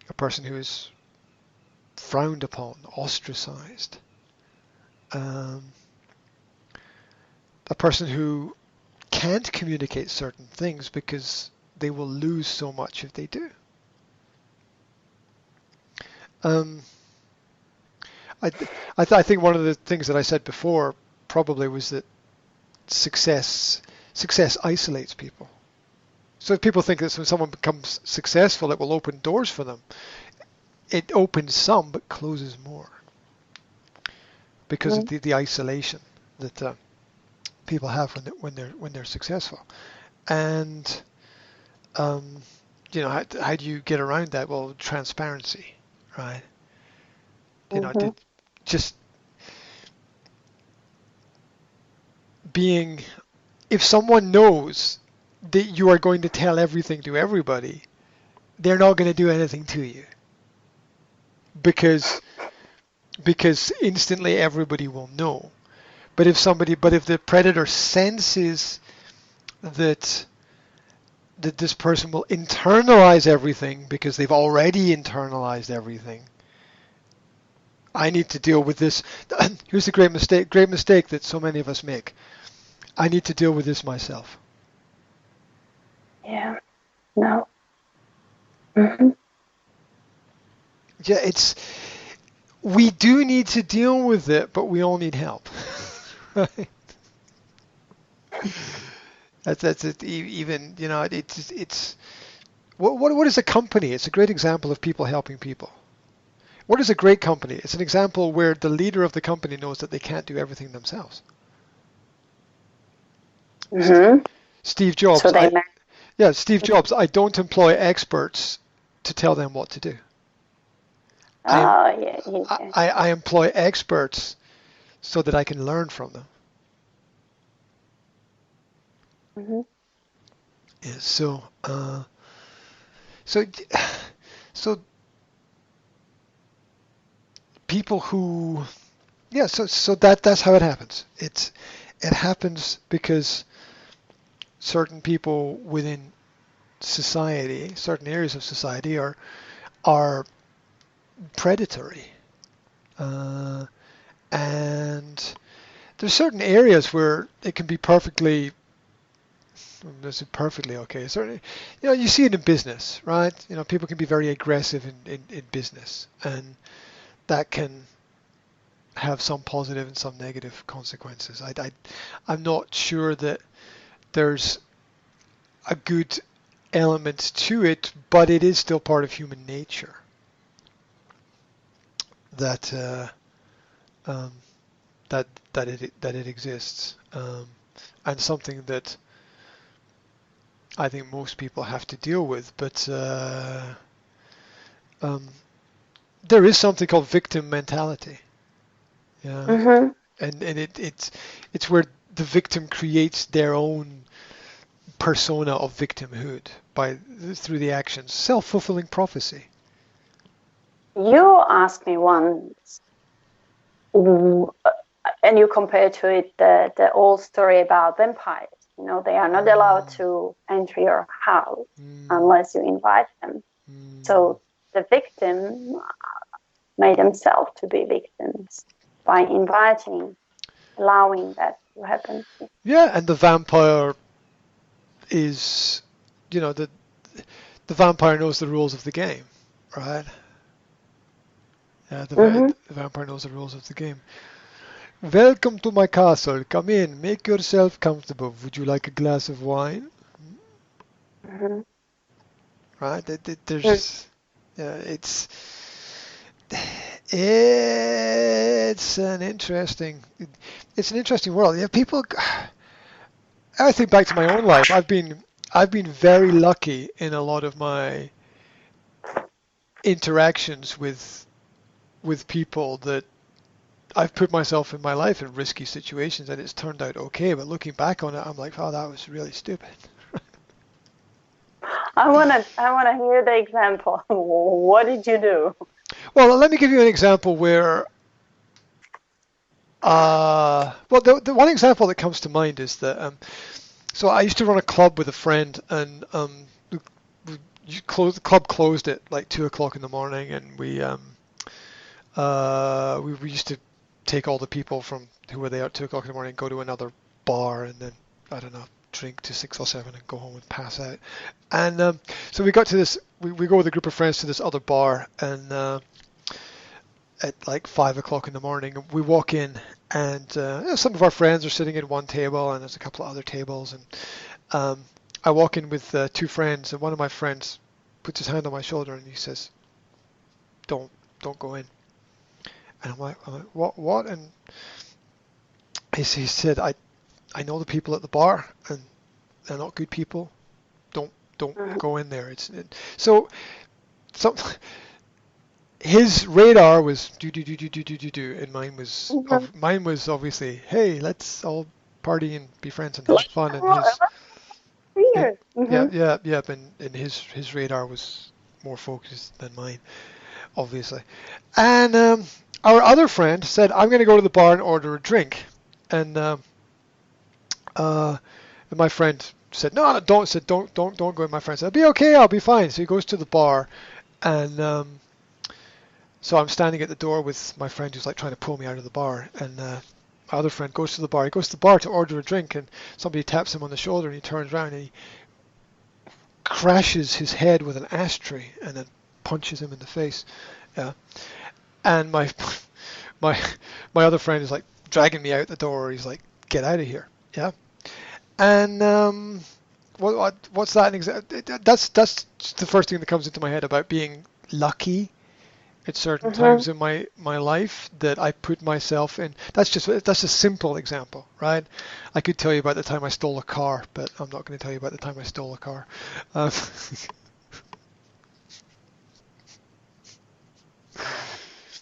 a person who is frowned upon, ostracized, um, a person who can't communicate certain things because they will lose so much if they do. Um, I think one of the things that I said before probably was that success isolates people. So if people think that when someone becomes successful, it will open doors for them. It opens some, but closes more because of the isolation that people have when they're successful. And how do you get around that? Well, transparency, right? Mm-hmm. Just being, if someone knows that you are going to tell everything to everybody, they're not going to do anything to you because instantly everybody will know. But if the predator senses that this person will internalize everything because they've already internalized everything, I need to deal with this. Here's the great mistake that so many of us make. I need to deal with this myself. Yeah. No. Mm-hmm. Yeah, we do need to deal with it, but we all need help. Right? That's it. Even it's what is a company? It's a great example of people helping people. What is a great company? It's an example where the leader of the company knows that they can't do everything themselves. Mm-hmm. Steve Jobs. So they Steve Jobs. I don't employ experts to tell them what to do. I employ experts so that I can learn from them. Mm-hmm. Yeah, so people who, so that's how it happens. It happens because certain people within society, certain areas of society are predatory, and there's certain areas where it can be perfectly okay. Certainly, you see it in business, right? People can be very aggressive in business, and that can have some positive and some negative consequences. I'm not sure that there's a good element to it, but it is still part of human nature that it exists, and something that I think most people have to deal with. But there is something called victim mentality. Yeah, Mm-hmm. and it's where the victim creates their own persona of victimhood through the actions. Self-fulfilling prophecy. You asked me once, and you compare to it the old story about vampires. They are not allowed to enter your house unless you invite them. So the victim made themselves to be victims by inviting, allowing that to happen. Yeah, and the vampire is, the vampire knows the rules of the game, right? Yeah, the vampire knows the rules of the game. Welcome to my castle. Come in. Make yourself comfortable. Would you like a glass of wine? Mm-hmm. Right? It's an interesting world. Yeah, people. I think back to my own life. I've been very lucky in a lot of my interactions with people that I've put myself in my life in risky situations, and it's turned out okay. But looking back on it, I'm like, oh, that was really stupid. I wanna hear the example. What did you do? Well, let me give you an example where. The one example that comes to mind is that. So I used to run a club with a friend, and the club closed at like 2 o'clock in the morning, and we used to take all the people from who were there at 2 o'clock in the morning, go to another bar, and then I don't know, drink to 6 or 7 and go home and pass out. And so we got to this. We go with a group of friends to this other bar, and at like 5 o'clock in the morning, we walk in, and some of our friends are sitting at one table, and there's a couple of other tables, and I walk in with two friends, and one of my friends puts his hand on my shoulder and he says, "Don't go in." And I'm like, what? And he said, I know the people at the bar, and they're not good people. Don't go in there. So his radar was do, and mine was obviously, hey, let's all party and be friends and have fun. And his weird. Yeah, and his radar was more focused than mine, obviously. And our other friend said, I'm going to go to the bar and order a drink. And my friend said, no, don't go. And my friend said, I'll be okay, I'll be fine. So he goes to the bar, and So I'm standing at the door with my friend who's like trying to pull me out of the bar, and my other friend goes to the bar. He goes to the bar to order a drink, and somebody taps him on the shoulder, and he turns around and he crashes his head with an ashtray, and then punches him in the face. Yeah, and my my other friend is like dragging me out the door. He's like, "Get out of here!" Yeah, and what's that? That's the first thing that comes into my head about being lucky at certain times in my life that I put myself in. That's a simple example, right? I could tell you about the time I stole a car, but I'm not going to tell you about the time I stole a car.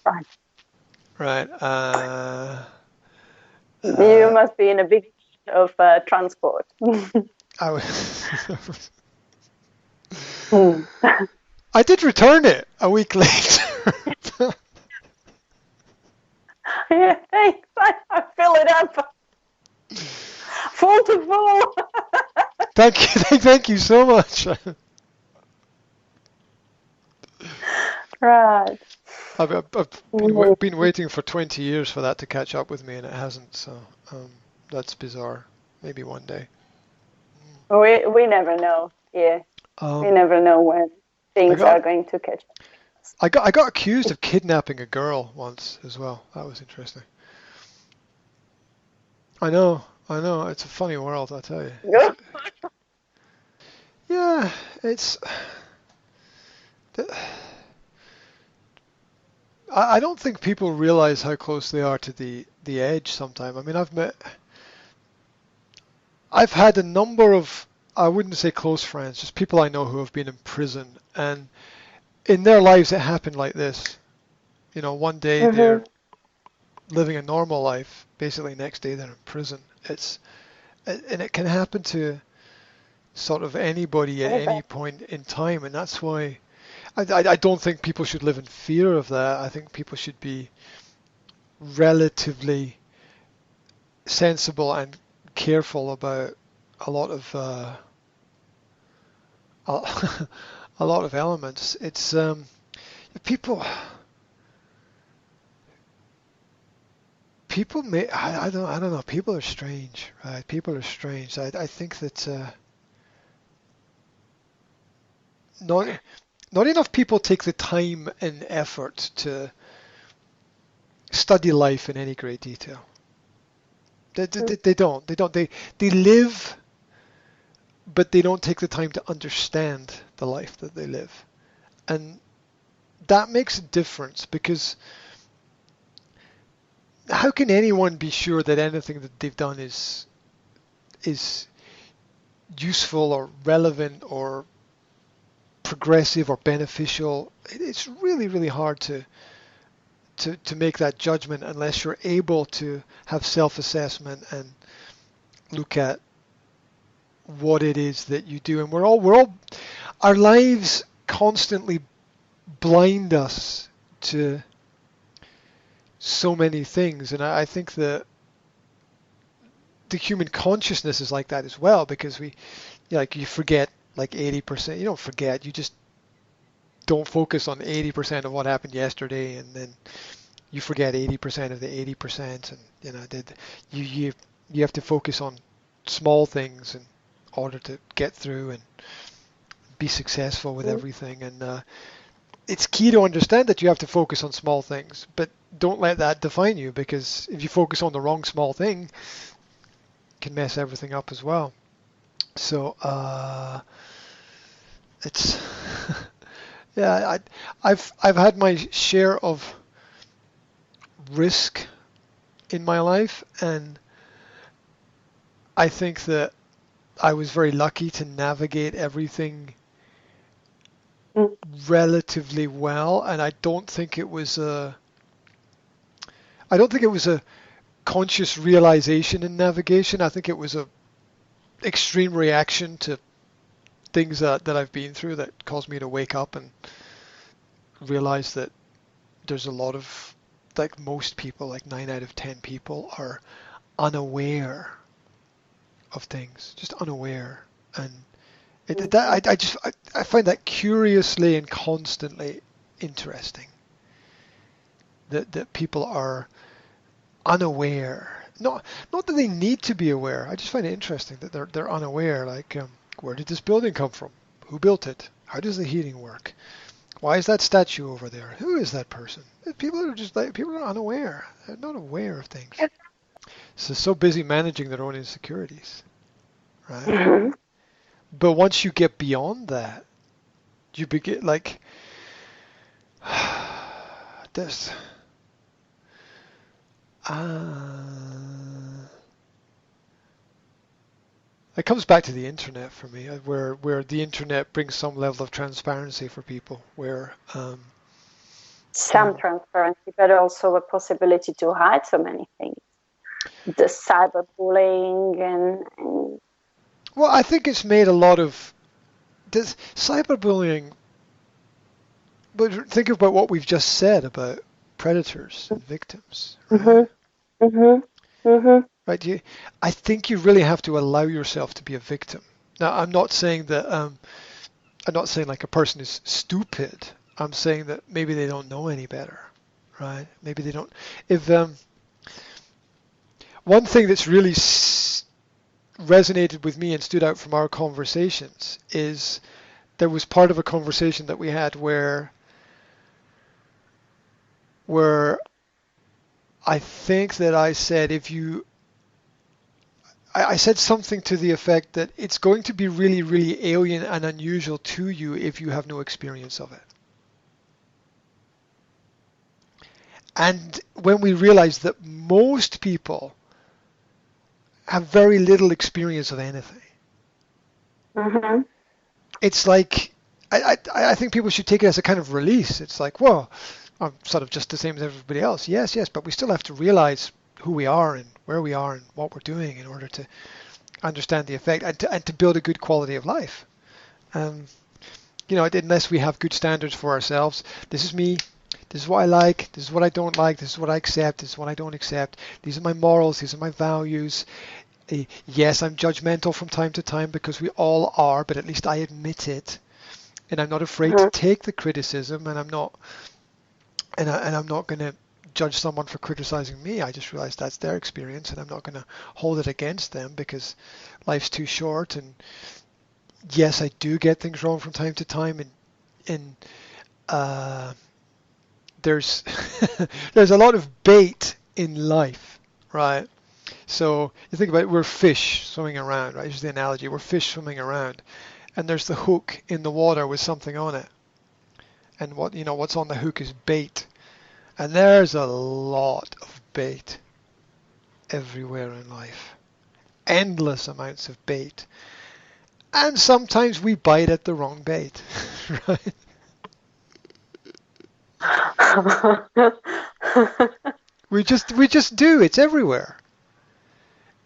Right. Right. You must be in a big of transport. I I did return it a week later. Yeah, thanks. I fill it up. Full to full. Thank you so much. Right. I've been waiting for 20 years for that to catch up with me, and it hasn't. So that's bizarre. Maybe one day. We never know. Yeah. We never know when things are going to catch up. I got accused of kidnapping a girl once as well. That was interesting. I know. It's a funny world, I tell you. Yeah, it's. I don't think people realize how close they are to the edge sometimes. I mean, I've had a number of, I wouldn't say close friends, just people I know who have been in prison, and in their lives it happened like this. You know, one day they're living a normal life, basically next day they're in prison. And it can happen to sort of anybody at any point in time, and that's why I don't think people should live in fear of that. I think people should be relatively sensible and careful about a lot of a lot of elements. It's people may I don't know. People are strange, right? People are strange. I think that not enough people take the time and effort to study life in any great detail. They don't. They live, but they don't take the time to understand the life that they live, and that makes a difference, because how can anyone be sure that anything that they've done is useful or relevant or progressive or beneficial? It's really, really hard to make that judgment unless you're able to have self-assessment and look at what it is that you do. And we're all our lives constantly blind us to so many things, and I think that the human consciousness is like that as well, because you forget like 80%. You don't forget, you just don't focus on 80% of what happened yesterday, and then you forget 80% of the 80%, and you have to focus on small things in order to get through and be successful with everything. And it's key to understand that you have to focus on small things, but don't let that define you, because if you focus on the wrong small thing, it can mess everything up as well. So it's yeah, I've had my share of risk in my life, and I think that I was very lucky to navigate everything relatively well, and I don't think it was a conscious realization in navigation. I think it was a extreme reaction to things that I've been through that caused me to wake up and realize that there's a lot of, like most people, like 9 out of 10 people are unaware of things, just unaware. And I find that curiously and constantly interesting. that people are unaware. Not that they need to be aware. I just find it interesting that they're unaware. Like, where did this building come from? Who built it? How does the heating work? Why is that statue over there? Who is that person? People are just like, people are unaware. They're not aware of things. So busy managing their own insecurities, right? Mhm. But once you get beyond that, you begin like this. It comes back to the internet for me, where the internet brings some level of transparency for people, where Some transparency, but also a possibility to hide so many things. The cyberbullying and well, I think it's made a lot of this cyberbullying. But think about what we've just said about predators and victims, right? mm-hmm, mm-hmm, mm-hmm. Right? I think you really have to allow yourself to be a victim. Now, I'm not saying that I'm not saying like a person is stupid. I'm saying that maybe they don't know any better, right? Maybe they don't. If one thing that's really resonated with me and stood out from our conversations is there was part of a conversation that we had where I think that I said I said something to the effect that it's going to be really, really alien and unusual to you if you have no experience of it. And when we realize that most people have very little experience of anything, Mm-hmm. it's like I think people should take it as a kind of release. It's like, well, I'm sort of just the same as everybody else. Yes, yes, but we still have to realize who we are and where we are and what we're doing in order to understand the effect and to build a good quality of life. Unless we have good standards for ourselves, this is me, this is what I like, this is what I don't like, this is what I accept, this is what I don't accept, these are my morals, these are my values. Yes, I'm judgmental from time to time because we all are, but at least I admit it, and I'm not afraid to take the criticism, and I'm not going to judge someone for criticizing me. I just realize that's their experience, and I'm not going to hold it against them because life's too short. And yes, I do get things wrong from time to time, and there's there's a lot of bait in life, right? So you think about it, we're fish swimming around, right? Here's the analogy: we're fish swimming around, and there's the hook in the water with something on it, and what's on the hook is bait, and there's a lot of bait everywhere in life, endless amounts of bait, and sometimes we bite at the wrong bait, right? We just do. It's everywhere.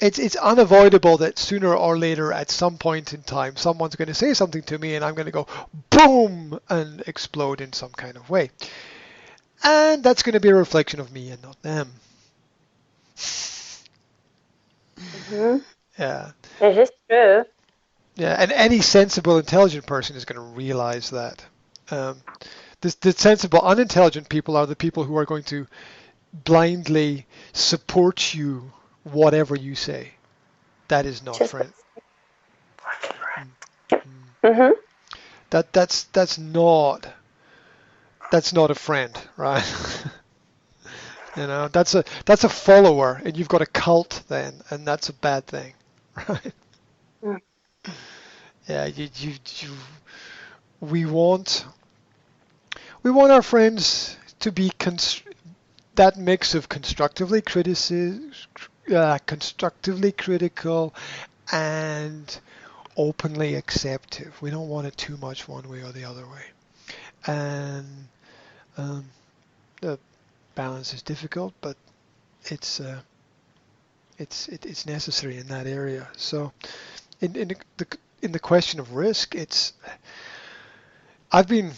It's unavoidable that sooner or later, at some point in time, someone's going to say something to me, and I'm going to go boom and explode in some kind of way, and that's going to be a reflection of me and not them. Mm-hmm. Yeah. It is true. Yeah, and any sensible, intelligent person is going to realize that. The sensible, unintelligent people are the people who are going to blindly support you, whatever you say. That is not Just friend. mm-hmm. That's not a friend, right? That's a follower, and you've got a cult then, and that's a bad thing, right? Mm. Yeah, we want our friends to be that mix of constructively critical and openly acceptive. We don't want it too much one way or the other way. And the balance is difficult, but it's necessary in that area. So in the question of risk, I've been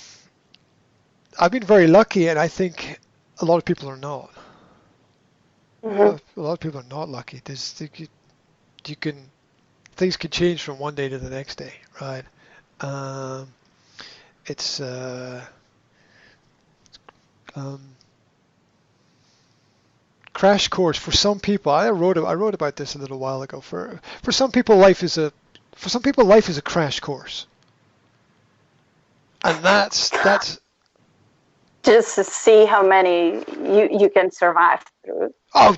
very lucky, and I think a lot of people are not. Mm-hmm. A lot of people are not lucky. Things can change from one day to the next day, right? It's um, crash course for some people. I wrote about this a little while ago. For some people, life is a crash course, and that's just to see how many you can survive through. Oh,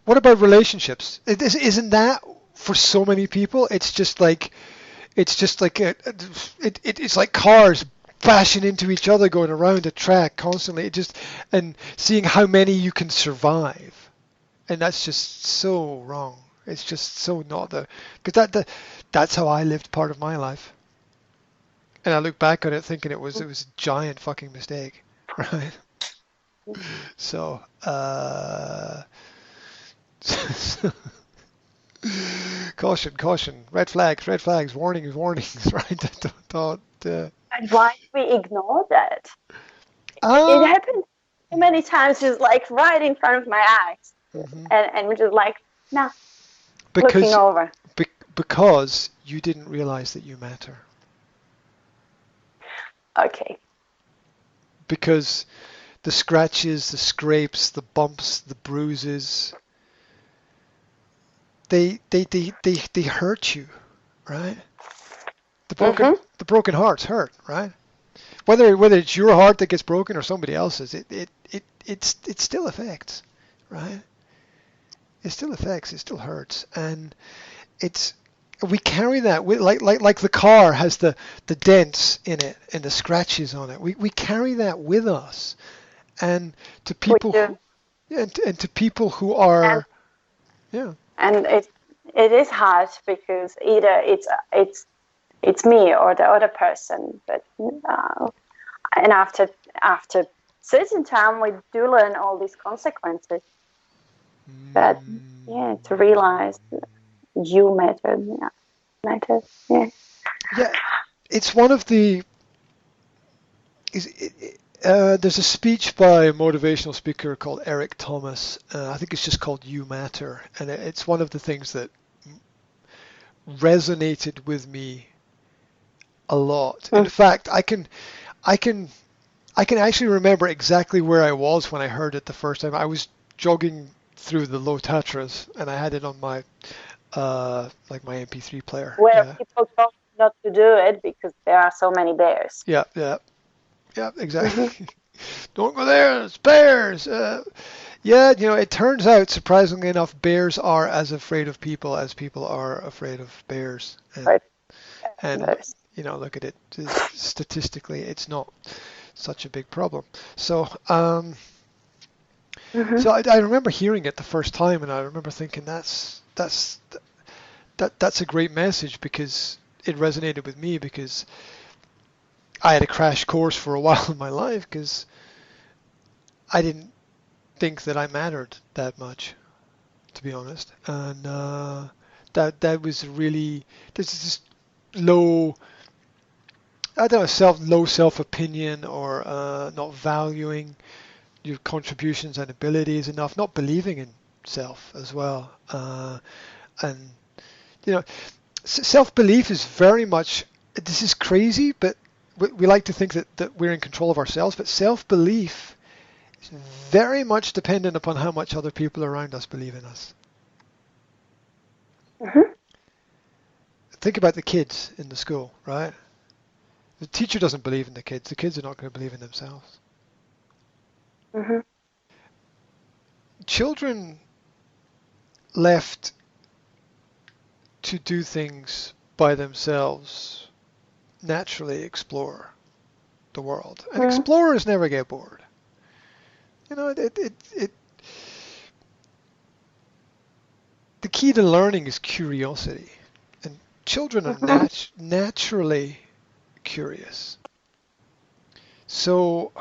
what about relationships? Isn't that for so many people? It's like it's like cars bashing into each other, going around a track constantly. And seeing how many you can survive, and that's just so wrong. It's just so not because that's how I lived part of my life, and I look back on it thinking it was a giant fucking mistake, right? So, caution, red flags, warnings, right? Don't. And why do we ignore that? It happened so many times, just like right in front of my eyes, and we're just like, nah, looking over. Because you didn't realize that you matter. Okay. Because the scratches, the scrapes, the bumps, the bruises, they hurt you, right? The broken hearts hurt, right? Whether it's your heart that gets broken or somebody else's, it still affects, right? It still affects. It still hurts, and we carry that with, like the car has the dents in it and the scratches on it. We carry that with us, and to people and to people who are And it is hard because either it's me or the other person, but and after certain time we do learn all these consequences. But to realize you matter, Yeah, it's one of the. There's a speech by a motivational speaker called Eric Thomas. I think it's just called "You Matter," and it's one of the things that resonated with me a lot. In fact, I can actually remember exactly where I was when I heard it the first time. I was jogging through the Low Tatras, and I had it on my my MP3 player. Where people told not to do it because there are so many bears. Yeah, exactly. Don't go there, it's bears. It turns out, surprisingly enough, bears are as afraid of people as people are afraid of bears. And look at it. Statistically, it's not such a big problem. So, so I remember hearing it the first time, and I remember thinking that's a great message, because it resonated with me, because I had a crash course for a while in my life, because I didn't think that I mattered that much, to be honest, and that was really there's this low self-opinion, or not valuing your contributions and abilities enough, not believing in self as well, and self-belief is very much, this is crazy, but we like to think that we're in control of ourselves, but self-belief is very much dependent upon how much other people around us believe in us. Think about the kids in the school, right? The teacher doesn't believe in the kids are not going to believe in themselves. Children left to do things by themselves naturally explore the world, and explorers never get bored. The key to learning is curiosity, and children are naturally curious. So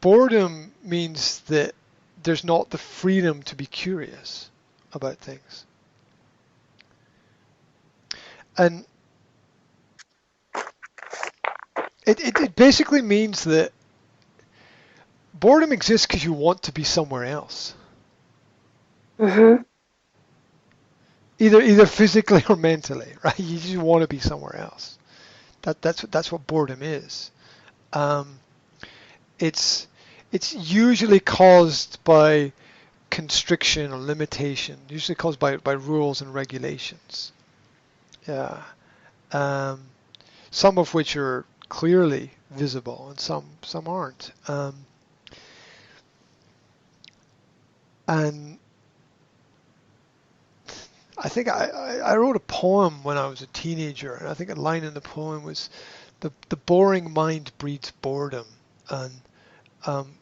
boredom means that there's not the freedom to be curious about things. And it basically means that boredom exists because you want to be somewhere else. Either physically or mentally, right? You just want to be somewhere else. That's what boredom is. It's it's usually caused by constriction or limitation, usually caused by rules and regulations. Yeah. Um, some of which are clearly visible and some aren't. And I think I wrote a poem when I was a teenager, and I think a line in the poem was, the boring mind breeds boredom. And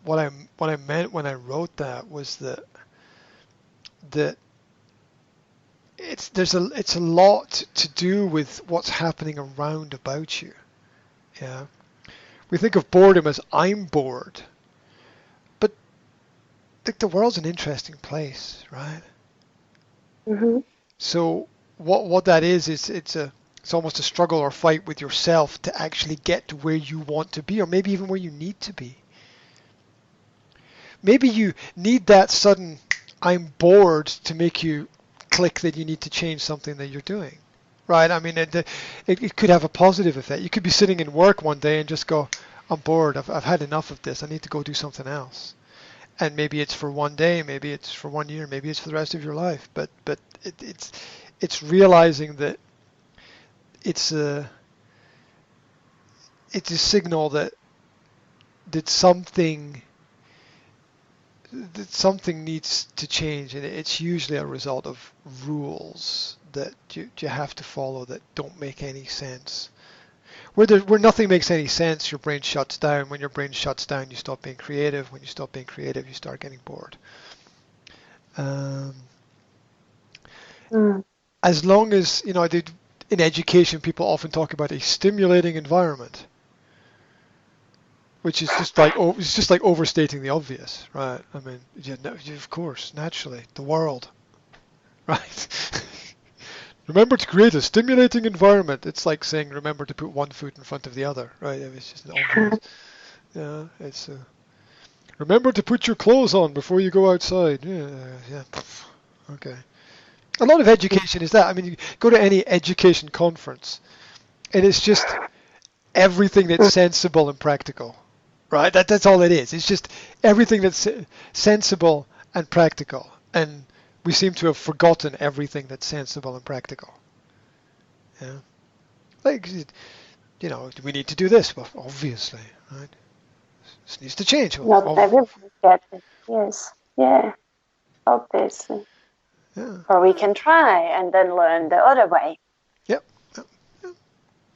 what I meant when I wrote that was that it's a lot to do with what's happening around about you. Yeah, we think of boredom as I'm bored, but like the world's an interesting place, right? Mm-hmm. So what that is it's almost a struggle or fight with yourself to actually get to where you want to be, or maybe even where you need to be. Maybe you need that sudden I'm bored to make you click that you need to change something that you're doing. Right? I mean, it could have a positive effect. You could be sitting in work one day and just go, I'm bored. I've had enough of this. I need to go do something else. And maybe it's for one day, maybe it's for 1 year, maybe it's for the rest of your life. But it's realizing that it's a signal that something needs to change, and it's usually a result of rules that you have to follow that don't make any sense. Where nothing makes any sense, your brain shuts down. When your brain shuts down, you stop being creative. When you stop being creative, you start getting bored. As long as, in education, people often talk about a stimulating environment, which is just like overstating the obvious, right? I mean, of course, naturally, the world, right? Remember to create a stimulating environment. It's like saying remember to put one foot in front of the other, right? It's just obvious. Yeah, it's remember to put your clothes on before you go outside. Yeah. Okay. A lot of education is that. I mean, you go to any education conference, and it's just everything that's sensible and practical, right? That's all it is. It's just everything that's sensible and practical, and we seem to have forgotten everything that's sensible and practical. Yeah, like do we need to do this? Well, obviously, right? This needs to change. Not everyone gets it. Yes. Yeah. Obviously. Yeah. Or we can try and then learn the other way. Yep.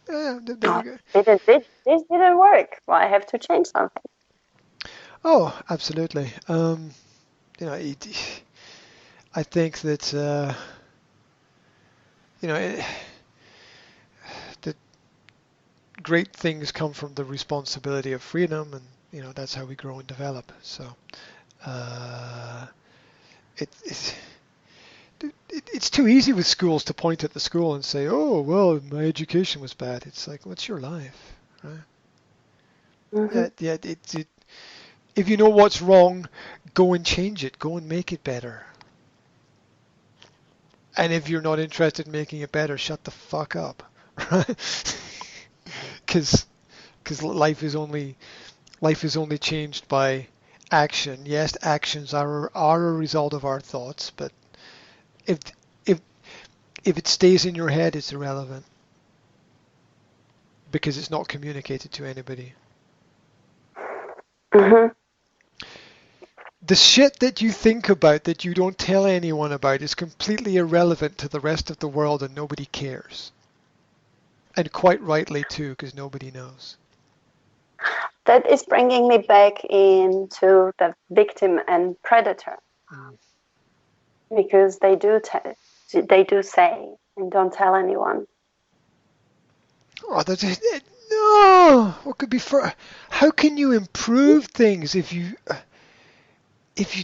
Yeah. This didn't work. Well, I have to change something. Oh, absolutely. I think that that great things come from the responsibility of freedom, and that's how we grow and develop. So it's too easy with schools to point at the school and say, oh, well, my education was bad. It's like, what's your life, right? Mm-hmm. If you know what's wrong, go and change it. Go and make it better. And if you're not interested in making it better, shut the fuck up, right? Because life is only changed by action. Yes, actions are a result of our thoughts, but if if if it stays in your head, it's irrelevant because it's not communicated to anybody. Mm-hmm. The shit that you think about that you don't tell anyone about is completely irrelevant to the rest of the world, and nobody cares. And quite rightly too, because nobody knows. That is bringing me back into the victim and predator, because they do say and don't tell anyone. Oh, no. What could be for? How can you improve things if you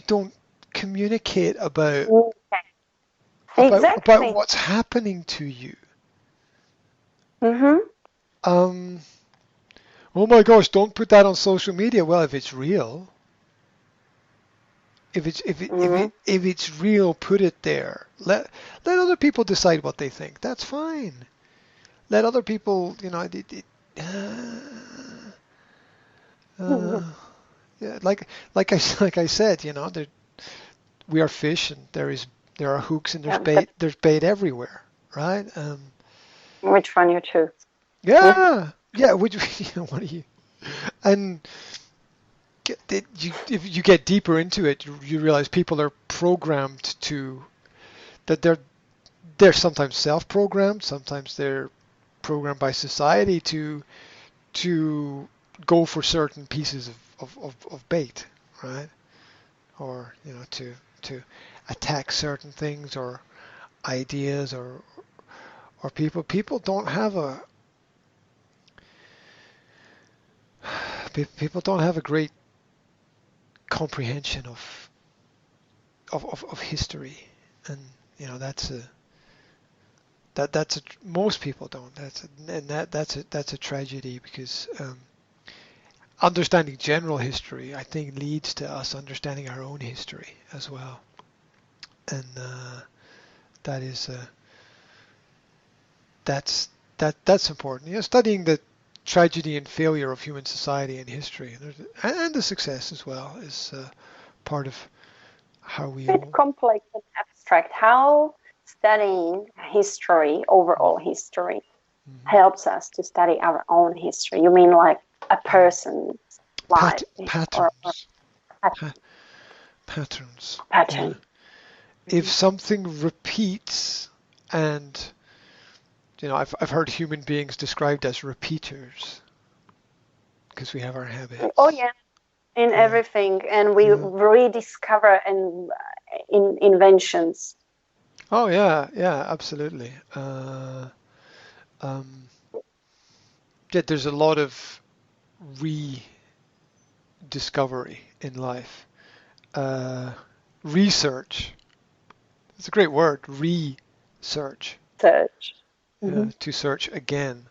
don't communicate about Exactly. what's happening to you? Mm-hmm. Oh my gosh, don't put that on social media. Well, if it's real, if it's real, put it there. Let other people decide what they think. That's fine. Let other people, Yeah, like I said, you know, we are fish, and there are hooks, and Yeah, but there's bait everywhere, right? which one you choose? Yeah. Yeah. Which what do you and if you get deeper into it, you realize people are programmed to that they're sometimes self-programmed, sometimes they're programmed by society to go for certain pieces of bait, right? Or you know to attack certain things or ideas or people. People don't have people don't have a great comprehension of history, and you know that's most people don't. That's a tragedy because understanding general history, I think, leads to us understanding our own history as well, and that is that's important. You know, studying the tragedy and failure of human society and history, and the success as well, is part of how we A bit complex and abstract. How studying history, overall history, helps us to study our own history? You mean like a person's life patterns. or Patterns. pattern? Yeah. If something repeats, and you know, I've heard human beings described as repeaters because we have our Oh habits. yeah, in Yeah. everything, and we Yeah. rediscover and in inventions. Oh yeah, absolutely. Um, yeah, there's a lot of rediscovery in life. Uh, Research. It's a great word. Research. Search. Yeah, Mm-hmm. to search again.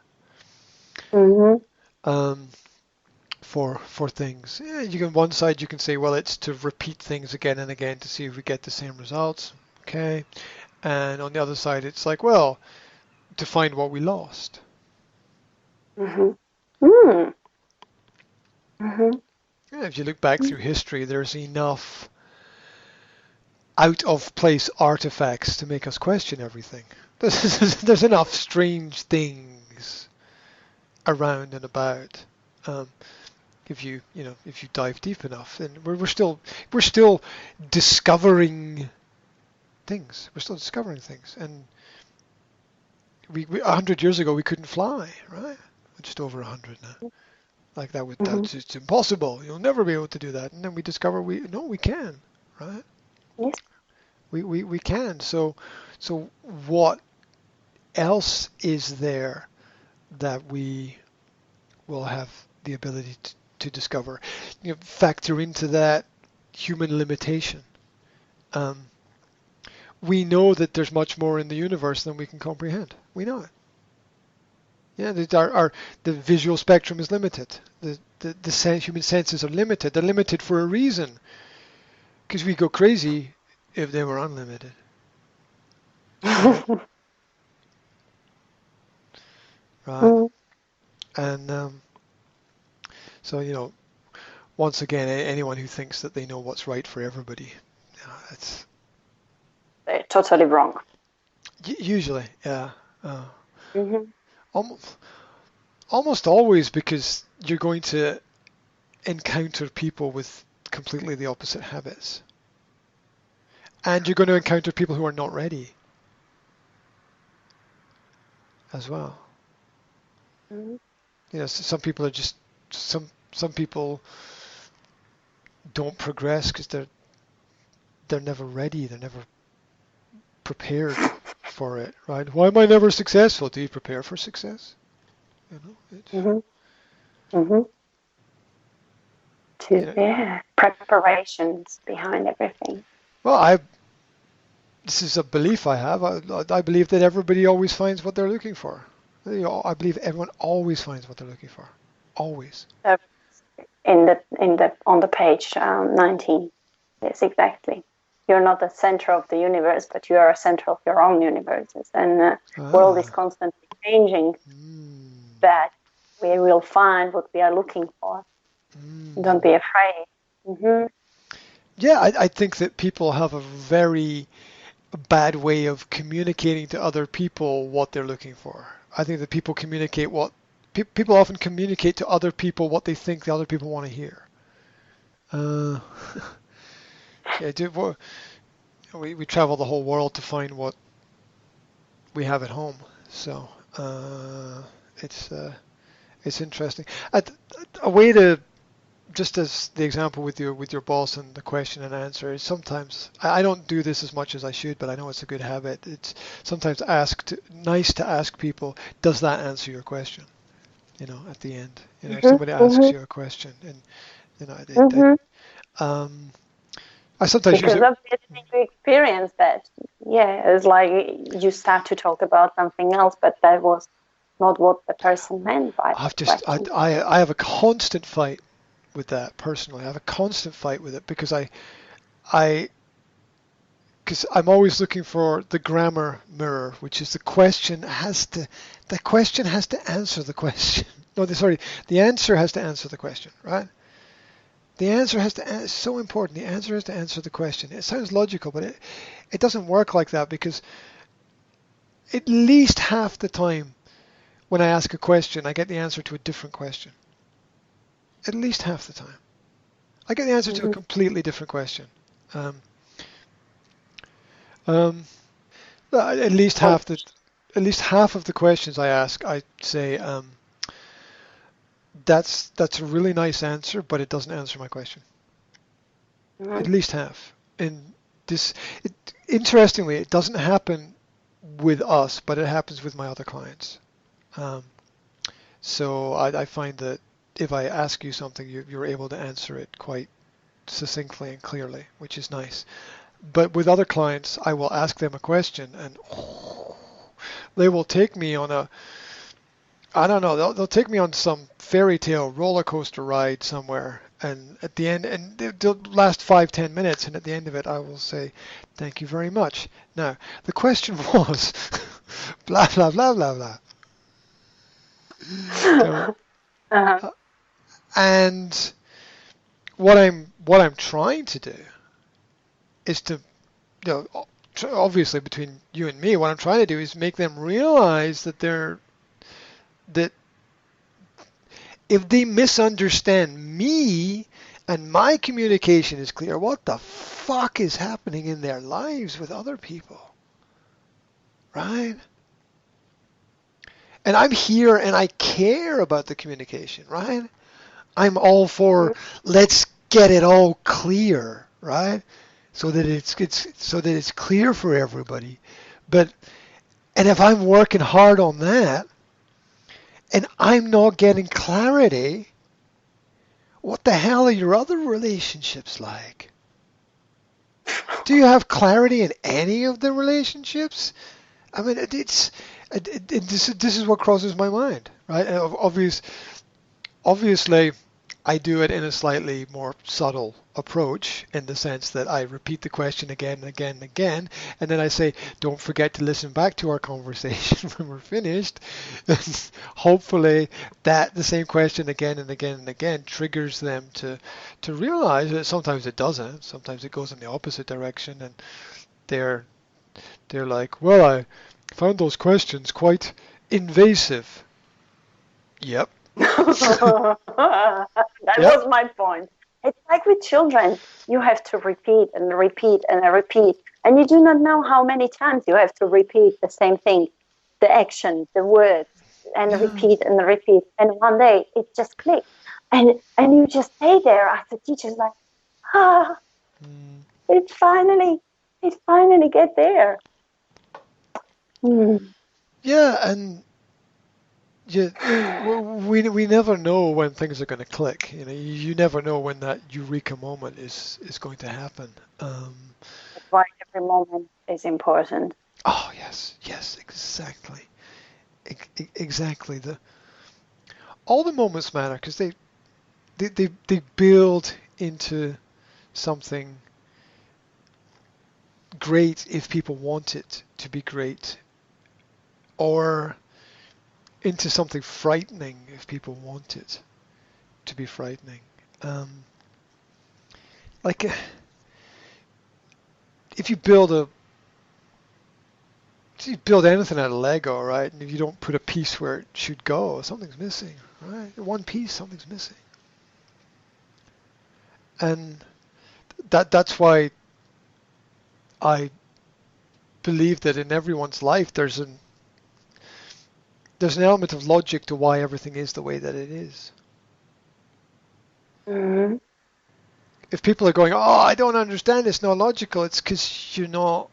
Mm-hmm. Um, for things. Yeah, you can one side you can say, well, it's to repeat things again and again to see if we get the same results. Okay. And on the other side, it's like, well, to find what we lost. Mm-hmm. Mm. Mm-hmm. Yeah, if you look back through history, there's enough out of place artifacts to make us question everything. There's enough strange things around and about. Um, if you dive deep enough, and we're still discovering things. We're still discovering things, and we 100 years ago we couldn't fly, right? Just over 100 now. Like Mm-hmm. that's just impossible. You'll never be able to do that. And then we discover we can, right? Yes. We can. So what else is there that we will have the ability to discover? You know, factor into that human limitation. Um, we know that there's much more in the universe than we can comprehend. We know it. Yeah, the visual spectrum is limited. The human senses are limited. They're limited for a reason, because we go crazy if they were unlimited. Right. Right. Mm. And so once again, anyone who thinks that they know what's right for everybody, it's They're totally wrong. usually, yeah, Mm-hmm. almost almost always, because you're going to encounter people with completely the opposite habits. And you're going to encounter people who are not ready as well. Mm-hmm. Some people are just some people don't progress because they're never ready. They're never prepared for it, right? Why am I never successful? Do you prepare for success? It's, Mm-hmm. Mm-hmm. you know, Yeah, preparations behind everything. well, this is a belief I have. I believe that everybody always finds what they're looking for. I believe everyone always finds what they're looking for. Always. So in the on the page 19. Yes, exactly. You're not the center of the universe, but you are a center of your own universes, and world is Ah. constantly changing. Mm, But we will find what we are looking for. Don't mm, be afraid. Hmm. Yeah, I think that people have a very bad way of communicating to other people what they're looking for. I think that people communicate what people often communicate to other people what they think the other people want to hear. Uh, yeah, we travel the whole world to find what we have at home. So it's it's interesting. A way to just as the example with your boss and the question and answer is sometimes I don't do this as much as I should, but I know it's a good habit. It's sometimes nice to ask people, does that answer your question? At the end, if Hmm. somebody asks Hmm. you a question, and Hmm. um, I sometimes use Because it. obviously you experience that. Yeah, it's like you start to talk about something else, but that was not what the person meant by I've that just question. I have a constant fight with that personally. I have a constant fight with it I because I'm always looking for the grammar mirror, which is the question has to answer the question. No, sorry, the answer has to answer the question, right? The answer has to it's so important. The answer has to answer the question. It sounds logical, but it doesn't work like that because at least half the time when I ask a question, I get the answer to a different question. At least half the time. I get the answer to a Hmm. completely different question. Um, um, at least Oh. at least half of the questions I ask, I say, that's a really nice answer, but it doesn't answer my question. At Hmm. least half. And this, it, interestingly, it doesn't happen with us, but it happens with my other clients. Um, so I find that if I ask you something, you're able to answer it quite succinctly and clearly, which is nice. But with other clients, I will ask them a question, and they will take me on I don't know, they'll take me on some fairy tale roller coaster ride somewhere, and at the end, and they'll last 5-10 minutes, and at the end of it, I will say, "Thank you very much." Now, the question was, blah blah blah blah blah. Okay. Uh-huh. Uh, And what I'm trying to do is to, obviously between you and me, what I'm trying to do is make them realize that if they misunderstand me and my communication is clear, what the fuck is happening in their lives with other people, right? And I'm here and I care about the communication, right? I'm all for let's get it all clear, right? So that it's clear for everybody. But and if I'm working hard on that and I'm not getting clarity, what the hell are your other relationships like? Do you have clarity in any of the relationships? I mean, this is what crosses my mind, right? And obviously, I do it in a slightly more subtle approach in the sense that I repeat the question again and again and again, and then I say, don't forget to listen back to our conversation when we're finished. And hopefully, that the same question again and again and again triggers them to realize that sometimes it doesn't. Sometimes it goes in the opposite direction, and they're they're like, well, I found those questions quite invasive. Yep. That Yep. was my point. It's like with children. You have to repeat and repeat and repeat. And you do not know how many times you have to repeat the same thing, the action, the words, and Yeah. repeat and repeat. And one day it just clicks. And you just stay there as the teacher's like, ah, Mm. it finally get there. Hmm. Yeah, and yeah, we never know when things are going to click. You never know when that eureka moment is going to happen. That's why every moment is important. Oh yes, yes, exactly, exactly. All the moments matter because they build into something great if people want it to be great, or into something frightening if people want it to be frightening. Um, like if you build a you build anything out of Lego, right? And if you don't put a piece where it should go, something's missing, right? One piece, something's missing. And that's why I believe that in everyone's life there's an element of logic to why everything is the way that it is. Mm-hmm. If people are going, oh, I don't understand, it's not logical, it's because you're not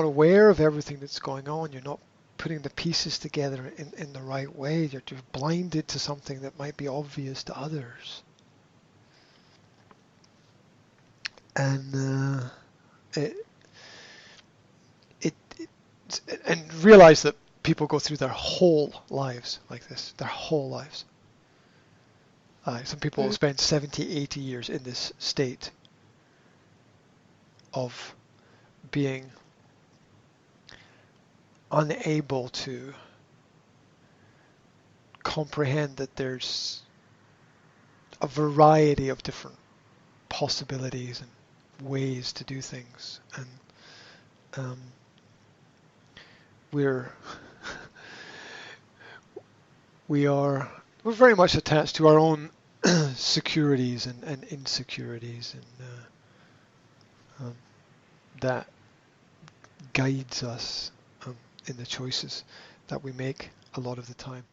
aware of everything that's going on. You're not putting the pieces together in the right way. You're blinded to something that might be obvious to others. And and realize that people go through their whole lives like this, their whole lives. Some people Mm-hmm. spend 70, 80 years in this state of being unable to comprehend that there's a variety of different possibilities and ways to do things, and we're we're very much attached to our own securities and insecurities, and that guides us in the choices that we make a lot of the time.